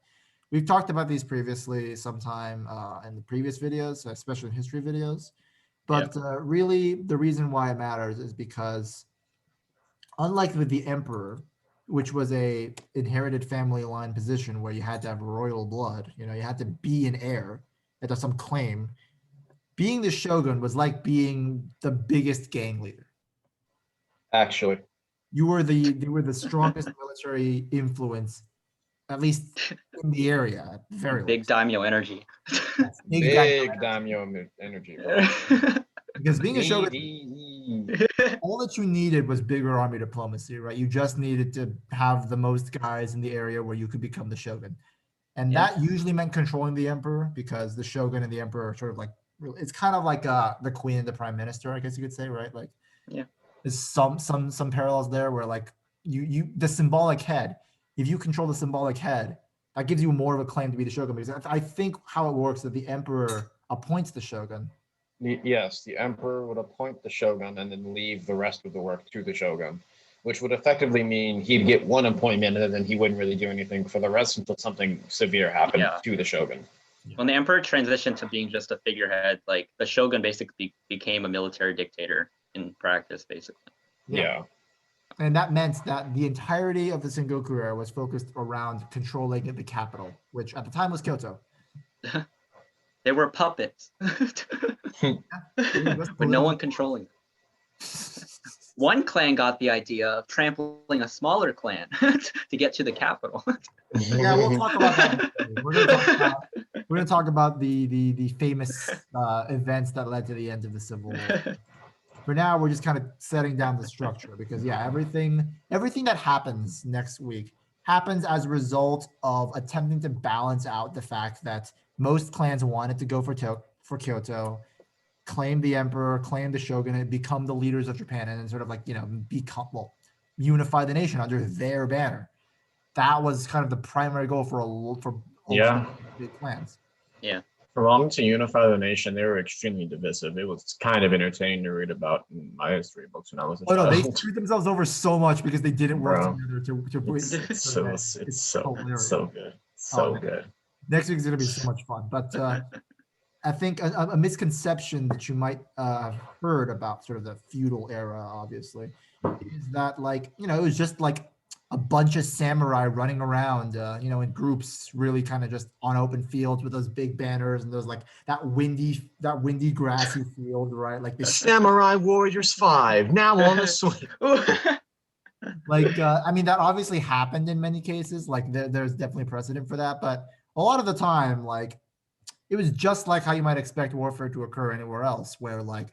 We've talked about these previously sometime in the previous videos, especially in history videos. But really, the reason why it matters is because, unlike with the emperor, which was a inherited family line position where you had to have royal blood, you know, you had to be an heir, had to have some claim. Being the shogun was like being the biggest gang leader. Actually, you were the strongest military influence, at least in the area, at the very Big least. daimyo energy. Yes, big daimyo energy, bro. Because being a shogun, all that you needed was bigger army diplomacy, right? You just needed to have the most guys in the area where you could become the shogun. And that usually meant controlling the emperor, because the shogun and the emperor are sort of like, it's kind of like the queen and the prime minister, I guess you could say, right? Like, there's some parallels there where, like, you the symbolic head, if you control the symbolic head, that gives you more of a claim to be the shogun. Because I think how it works is that the emperor appoints the shogun. Yes, the emperor would appoint the shogun and then leave the rest of the work to the shogun, which would effectively mean he'd get one appointment and then he wouldn't really do anything for the rest until something severe happened to the shogun. When the emperor transitioned to being just a figurehead, like, the shogun basically became a military dictator in practice, basically. Yeah. And that meant that the entirety of the Sengoku era was focused around controlling the capital, which at the time was Kyoto. They were puppets. With no one controlling them. One clan got the idea of trampling a smaller clan to get to the capital. Yeah, we'll talk about that. We're going to talk about the famous events that led to the end of the Civil War. For now, we're just kind of setting down the structure, because everything that happens next week happens as a result of attempting to balance out the fact that most clans wanted to go for Kyoto, claim the emperor, claim the shogun, and become the leaders of Japan, and then sort of like, unify the nation under their banner. That was kind of the primary goal for big clans. Yeah. For long to unify the nation, they were extremely divisive. It was kind of entertaining to read about in my history books when I was a child. No, they screwed themselves over so much because they didn't work together to it's so good. So good. Next week's gonna be so much fun. But I think a misconception that you might have heard about sort of the feudal era, obviously, is that, like, it was just like a bunch of samurai running around, in groups, really kind of just on open fields with those big banners and those, like, that windy grassy field, right? Like the Samurai Warriors 5 now on the swing. Like, I mean, that obviously happened in many cases. Like, there's definitely precedent for that, but a lot of the time, like, it was just like how you might expect warfare to occur anywhere else, where, like,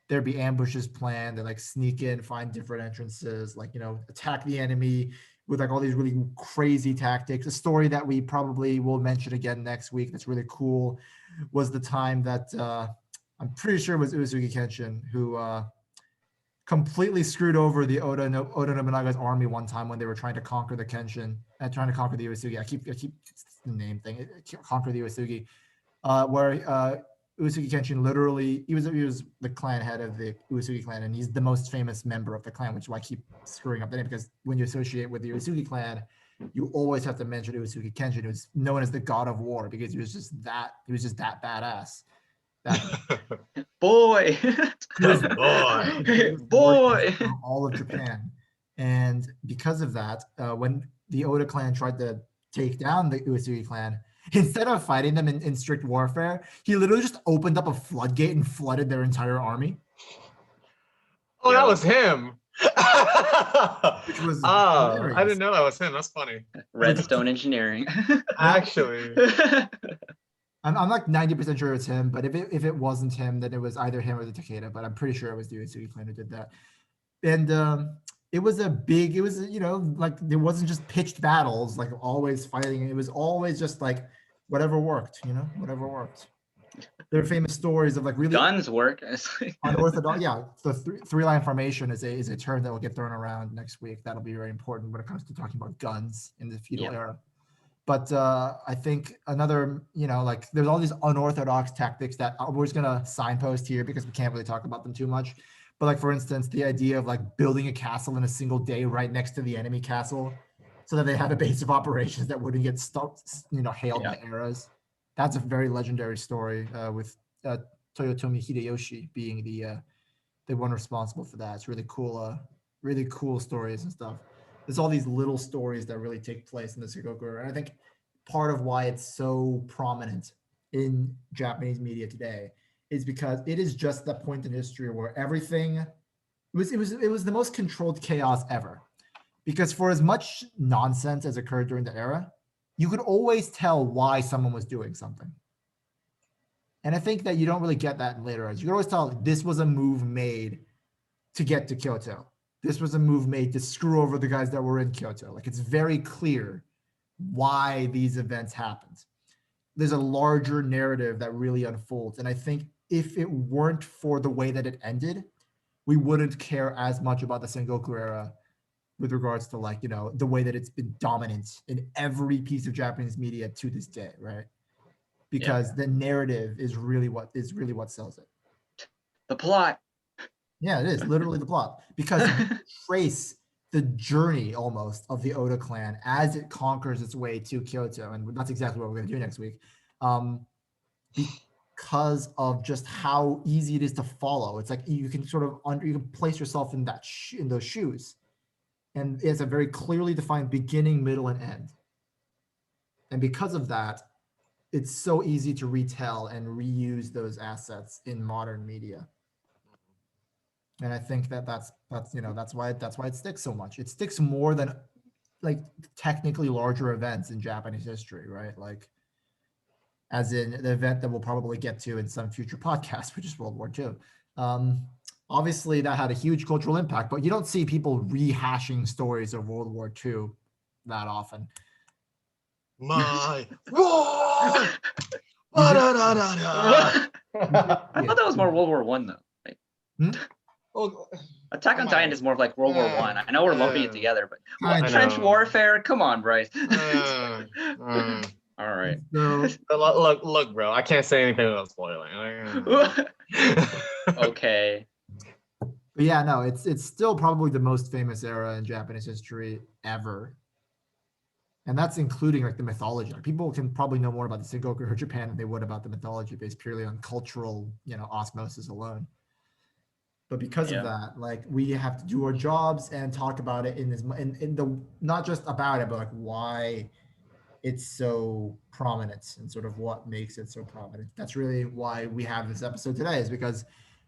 there'd be ambushes planned, and, like, sneak in, find different entrances, like, attack the enemy with, like, all these really crazy tactics. A story that we probably will mention again next week that's really cool was the time that I'm pretty sure it was Uazuga Kenshin who completely screwed over the Oda Nobunaga's army one time when they were trying to conquer the Kenshin and trying to conquer the Uesugi. I keep the name thing. Conquer the Uesugi, where Uazuga Kenshin literally, he was the clan head of the Uazuga clan, and he's the most famous member of the clan, which is why I keep screwing up the name, because when you associate with the Uazuga clan, you always have to mention Uazuga Kenshin, who was known as the God of War because he was just that badass. Boy. He was Boy. from all of Japan. And because of that, when the Oda clan tried to take down the Uazuga clan, instead of fighting them in strict warfare, he literally just opened up a floodgate and flooded their entire army. Oh, that was him. Which was I didn't know that was him. That's funny. Redstone engineering. Actually. I'm like 90% sure it's him, but if it wasn't him, then it was either him or the Takeda, but I'm pretty sure it was the Uazuga clan who did that. And it was like there wasn't just pitched battles, like always fighting. It was always just like whatever worked, whatever worked. There are famous stories of like really guns work. unorthodox. Yeah, the three-line formation is a term that will get thrown around next week. That'll be very important when it comes to talking about guns in the feudal era. But I think another, like there's all these unorthodox tactics that we're just gonna signpost here because we can't really talk about them too much. But like for instance, the idea of like building a castle in a single day right next to the enemy castle, so that they have a base of operations that wouldn't get hailed by arrows. That's a very legendary story with Toyotomi Hideyoshi being the one responsible for that. It's really cool stories and stuff. There's all these little stories that really take place in the Sengoku era. And I think part of why it's so prominent in Japanese media today is because it is just that point in history where everything it was the most controlled chaos ever. Because for as much nonsense as occurred during the era, you could always tell why someone was doing something. And I think that you don't really get that in later eras. You can always tell this was a move made to get to Kyoto. This was a move made to screw over the guys that were in Kyoto. Like it's very clear why these events happened. There's a larger narrative that really unfolds. And I think if it weren't for the way that it ended, we wouldn't care as much about the Sengoku era with regards to like, the way that it's been dominant in every piece of Japanese media to this day, right? Because the narrative is really what sells it. The plot. Yeah, it is literally the plot because you trace the journey almost of the Oda clan as it conquers its way to Kyoto, and that's exactly what we're going to do next week. Because of just how easy it is to follow. It's like you can sort of you can place yourself in that in those shoes. And it's a very clearly defined beginning, middle, and end. And because of that, it's so easy to retell and reuse those assets in modern media. And I think that's why it sticks so much. It sticks more than like technically larger events in Japanese history, right? Like as in the event that we'll probably get to in some future podcast, which is World War II. Obviously, that had a huge cultural impact, but you don't see people rehashing stories of World War II that often. My war! I thought that was more World War One though. Like, Attack on Titan is more of like World War One. I know we're lumping it together, but trench warfare. Come on, Bryce. All right. So, look, bro. I can't say anything without spoiling. Okay. But yeah, no, it's still probably the most famous era in Japanese history ever. And that's including like the mythology. Like, people can probably know more about the Sengoku or Japan than they would about the mythology based purely on cultural, osmosis alone. But because of that, like we have to do our jobs and talk about it in the not just about it, but like why it's so prominent and sort of what makes it so prominent. That's really why we have this episode today, is because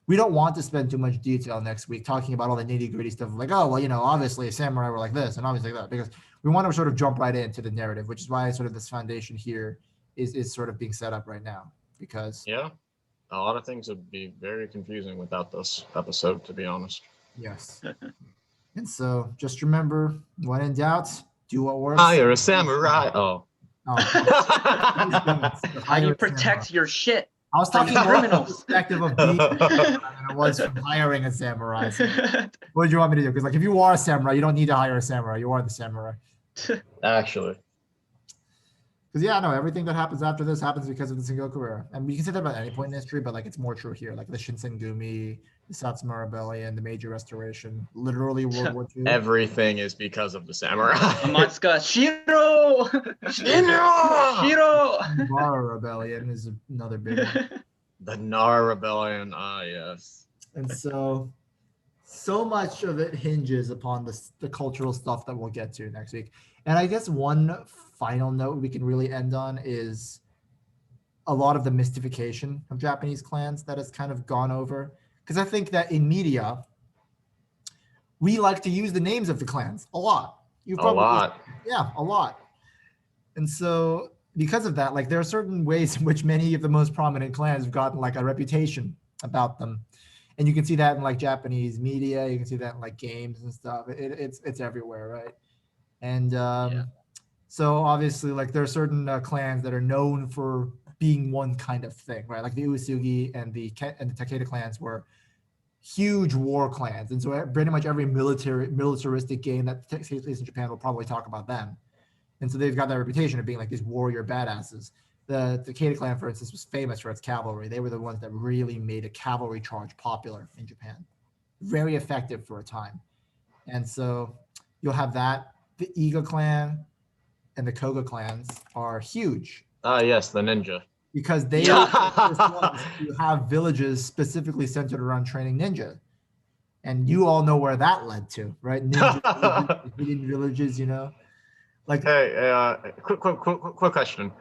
we don't want to spend too much detail next week talking about all the nitty gritty stuff like, oh, well, obviously samurai were like this and obviously like that, because we want to sort of jump right into the narrative, which is why sort of this foundation here is sort of being set up right now, because a lot of things would be very confusing without this episode, to be honest. Yes. And so just remember, when in doubt, do what works. Hire a samurai. How you protect your shit. I was talking more from the perspective of being a samurai than it was from hiring a samurai. So what did you want me to do? Because like if you are a samurai, you don't need to hire a samurai. You are the samurai. Actually. Because everything that happens after this happens because of the Sengoku era. And you can say that about any point in history, but like it's more true here. Like the Shinsengumi, the Satsuma Rebellion, the Meiji Restoration, literally World War II. Everything is because of the samurai. Amatsuka, Shiro! Shiro! Nara Rebellion is another big one. The Nara Rebellion, yes. And so much of it hinges upon the cultural stuff that we'll get to next week. And I guess one final note we can really end on is a lot of the mystification of Japanese clans that has kind of gone over. Because I think that in media, we like to use the names of the clans a lot. A lot. Yeah, a lot. And so because of that, like there are certain ways in which many of the most prominent clans have gotten like a reputation about them. And you can see that in like Japanese media, you can see that in like games and stuff. It's everywhere, right? And so obviously, like there are certain clans that are known for being one kind of thing, right? Like the Uazugi and the Takeda clans were huge war clans, and so pretty much every militaristic game that takes place in Japan will probably talk about them. And so they've got that reputation of being like these warrior badasses. The Takeda clan, for instance, was famous for its cavalry. They were the ones that really made a cavalry charge popular in Japan. Very effective for a time. And so you'll have that. The Iga clan and the Koga clans are huge. Yes, the ninja. Because they are the first ones to have villages specifically centered around training ninja. And you all know where that led to, right? Ninja hidden villages, you know? Like, hey, quick question.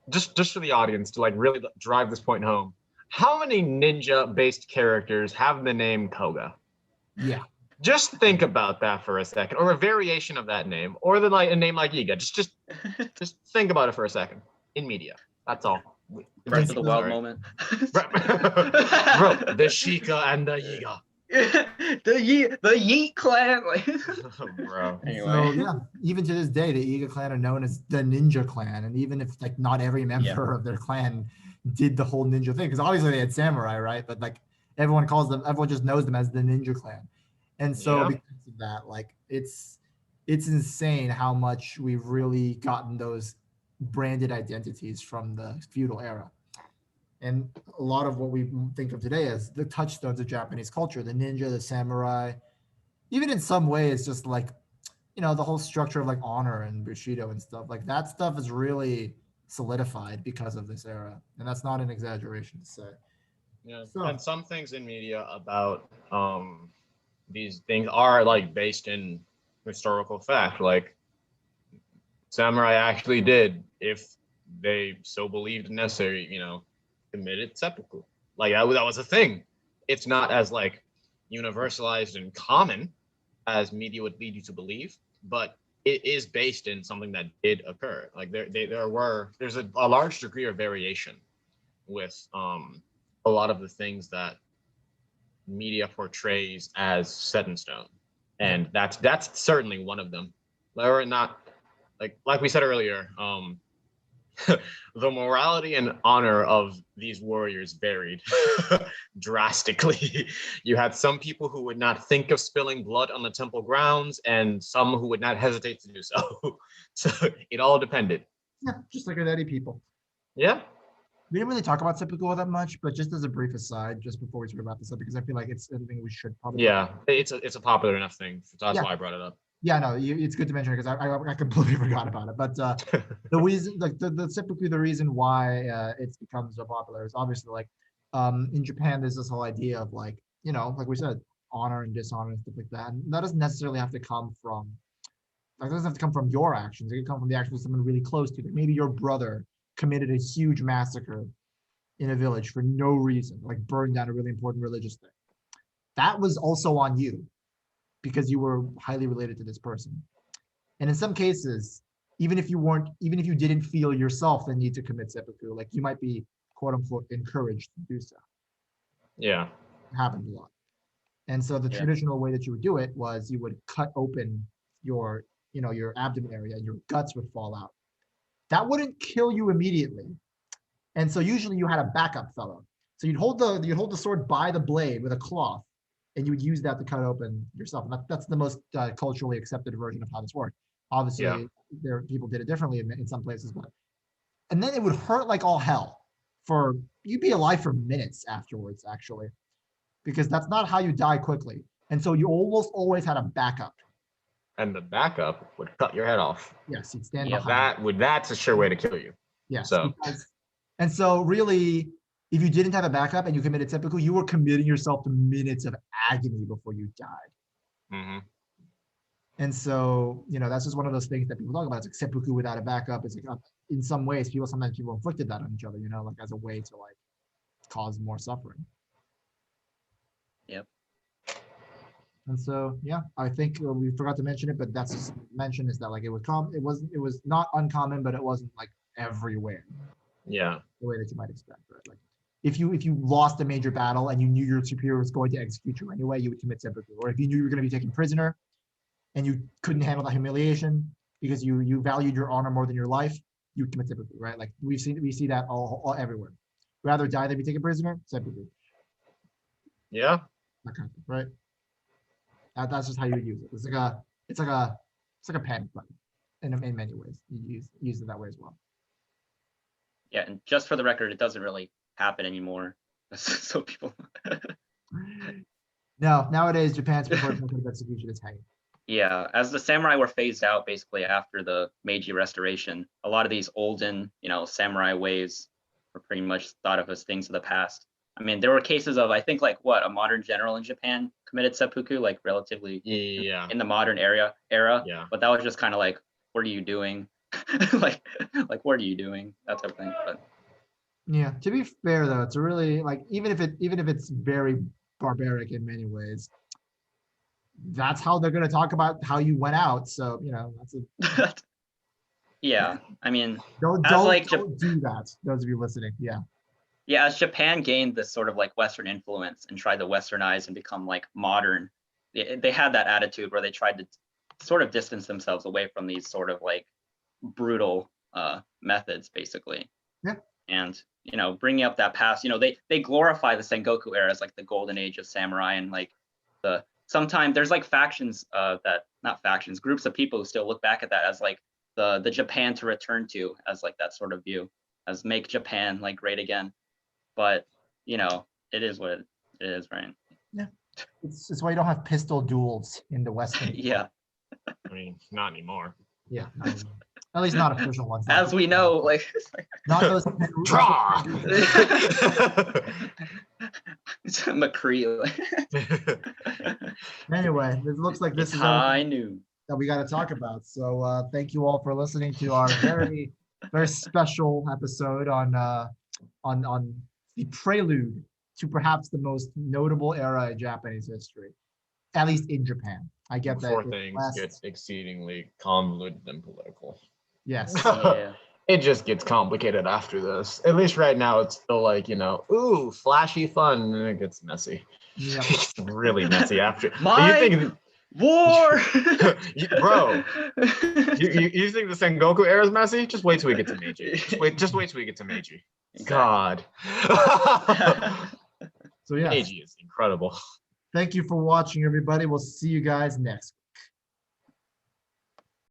Just for the audience to like really drive this point home. How many ninja-based characters have the name Koga? Yeah. Just think about that for a second, or a variation of that name, or then like a name like Iga. Just think about it for a second in media. That's all. Breath of the Wild moment. Bro, the Sheikah and the Yiga. the Yeet clan. Bro. Anyway. So yeah, even to this day, the Iga clan are known as the Ninja Clan, and even if like not every member of their clan did the whole ninja thing, because obviously they had samurai, right? But like everyone just knows them as the Ninja Clan, and so because of that, like it's insane how much we've really gotten those branded identities from the feudal era. And a lot of what we think of today as the touchstones of Japanese culture, the ninja, the samurai, even in some ways, just like, you know, the whole structure of like honor and Bushido and stuff, like that stuff is really solidified because of this era. And that's not an exaggeration to say. Yeah. So, and some things in media about these things are like based in historical fact. Like samurai actually did, if they so believed necessary, you know, committed seppuku. Like that was a thing. It's not as like universalized and common as media would lead you to believe, but it is based in something that did occur. Like there's a large degree of variation with a lot of the things that media portrays as set in stone, and that's certainly one of them. Or not, like we said earlier, the morality and honor of these warriors varied drastically. You had some people who would not think of spilling blood on the temple grounds, and some who would not hesitate to do so. So it all depended. Yeah, just like Eddie people. Yeah. We didn't really talk about seppuku all that much, but just as a brief aside, just before we talk about this, because I feel like it's something we should probably. Yeah, it's a popular enough thing. So that's why I brought it up. Yeah, no, it's good to mention because I completely forgot about it. But the reason, like the seppuku, the reason why it's become so popular is obviously like in Japan, there's this whole idea of like, you know, like we said, honor and dishonor and stuff like that. And that doesn't necessarily have to come from, like, it doesn't have to come from your actions. It can come from the actions of someone really close to you. Maybe your brother committed a huge massacre in a village for no reason, like burned down a really important religious thing. That was also on you, because you were highly related to this person. And in some cases, even if you didn't feel yourself the need to commit seppuku, like you might be quote unquote encouraged to do so. Yeah. It happened a lot. And so the traditional way that you would do it was you would cut open your abdomen area and your guts would fall out. That wouldn't kill you immediately. And so usually you had a backup fellow. So you'd hold the sword by the blade with a cloth, and you would use that to cut open yourself. And that's the most culturally accepted version of how this worked. Obviously, people did it differently in some places, and then it would hurt like all hell. You'd be alive for minutes afterwards, actually. because that's not how you die quickly. And so you almost always had a backup. And the backup would cut your head off. Yes, you'd stand Yeah, behind. That's a sure way to kill you. Yes. So. And so really, if you didn't have a backup and you committed seppuku, you were committing yourself to minutes of agony before you died. Mm-hmm. And so, that's just one of those things that people talk about. It's like seppuku without a backup. It's like, in some ways, sometimes people inflicted that on each other, like as a way to like cause more suffering. Yep. And so, yeah, I think we forgot to mention it, but that's just mention is that like it was not uncommon, but it wasn't like everywhere. Yeah. The way that you might expect, right? Like if you lost a major battle and you knew your superior was going to execute you anyway, you would commit seppuku. Or if you knew you were going to be taken prisoner and you couldn't handle that humiliation because you valued your honor more than your life, you would commit seppuku, right? Like we see that all everywhere. Rather die than be taken prisoner, seppuku. Yeah. That kind of thing, right? That's just how you would use it. It's like a panic button in many ways. You use it that way as well. Yeah, and just for the record, it doesn't really happen anymore. So people. No, nowadays Japan's preferred method of execution is hanging. Yeah, as the samurai were phased out basically after the Meiji Restoration, a lot of these olden, samurai ways were pretty much thought of as things of the past. I mean, there were cases of, I think, like a modern general in Japan committed seppuku, like relatively in the modern era. Yeah. But that was just kind of like, what are you doing? like what are you doing? That type of thing. But yeah, to be fair though, it's a really like even if it's very barbaric in many ways, that's how they're going to talk about how you went out. So that's a. Yeah, I mean, don't do that. Those of you listening, yeah. Yeah, as Japan gained this sort of like Western influence and tried to Westernize and become like modern, they had that attitude where they tried to sort of distance themselves away from these sort of like brutal methods, basically. Yeah. And bringing up that past, they glorify the Sengoku era as like the golden age of samurai, and like sometimes there's like groups of people who still look back at that as like the Japan to return to, as like that sort of view, as make Japan like great again. But it is what it is, right? Yeah, it's why you don't have pistol duels in the Western. Yeah. I mean, not anymore. Yeah, at least not official ones. As we know, like not those draw. McCree. Anyway, it looks like this is high noon that we got to talk about. So thank you all for listening to our very very special episode on the prelude to perhaps the most notable era in Japanese history, at least in Japan. I get that. Before things get exceedingly convoluted and political. Yes. Yeah. It just gets complicated after this. At least right now, it's still like, ooh, flashy fun, and then it gets messy. Yeah. It's really messy after. War! Bro, you think the Sengoku era is messy? Just wait till we get to Meiji. Just wait till we get to Meiji. God. So yeah, Meiji is incredible. Thank you for watching, everybody. We'll see you guys next.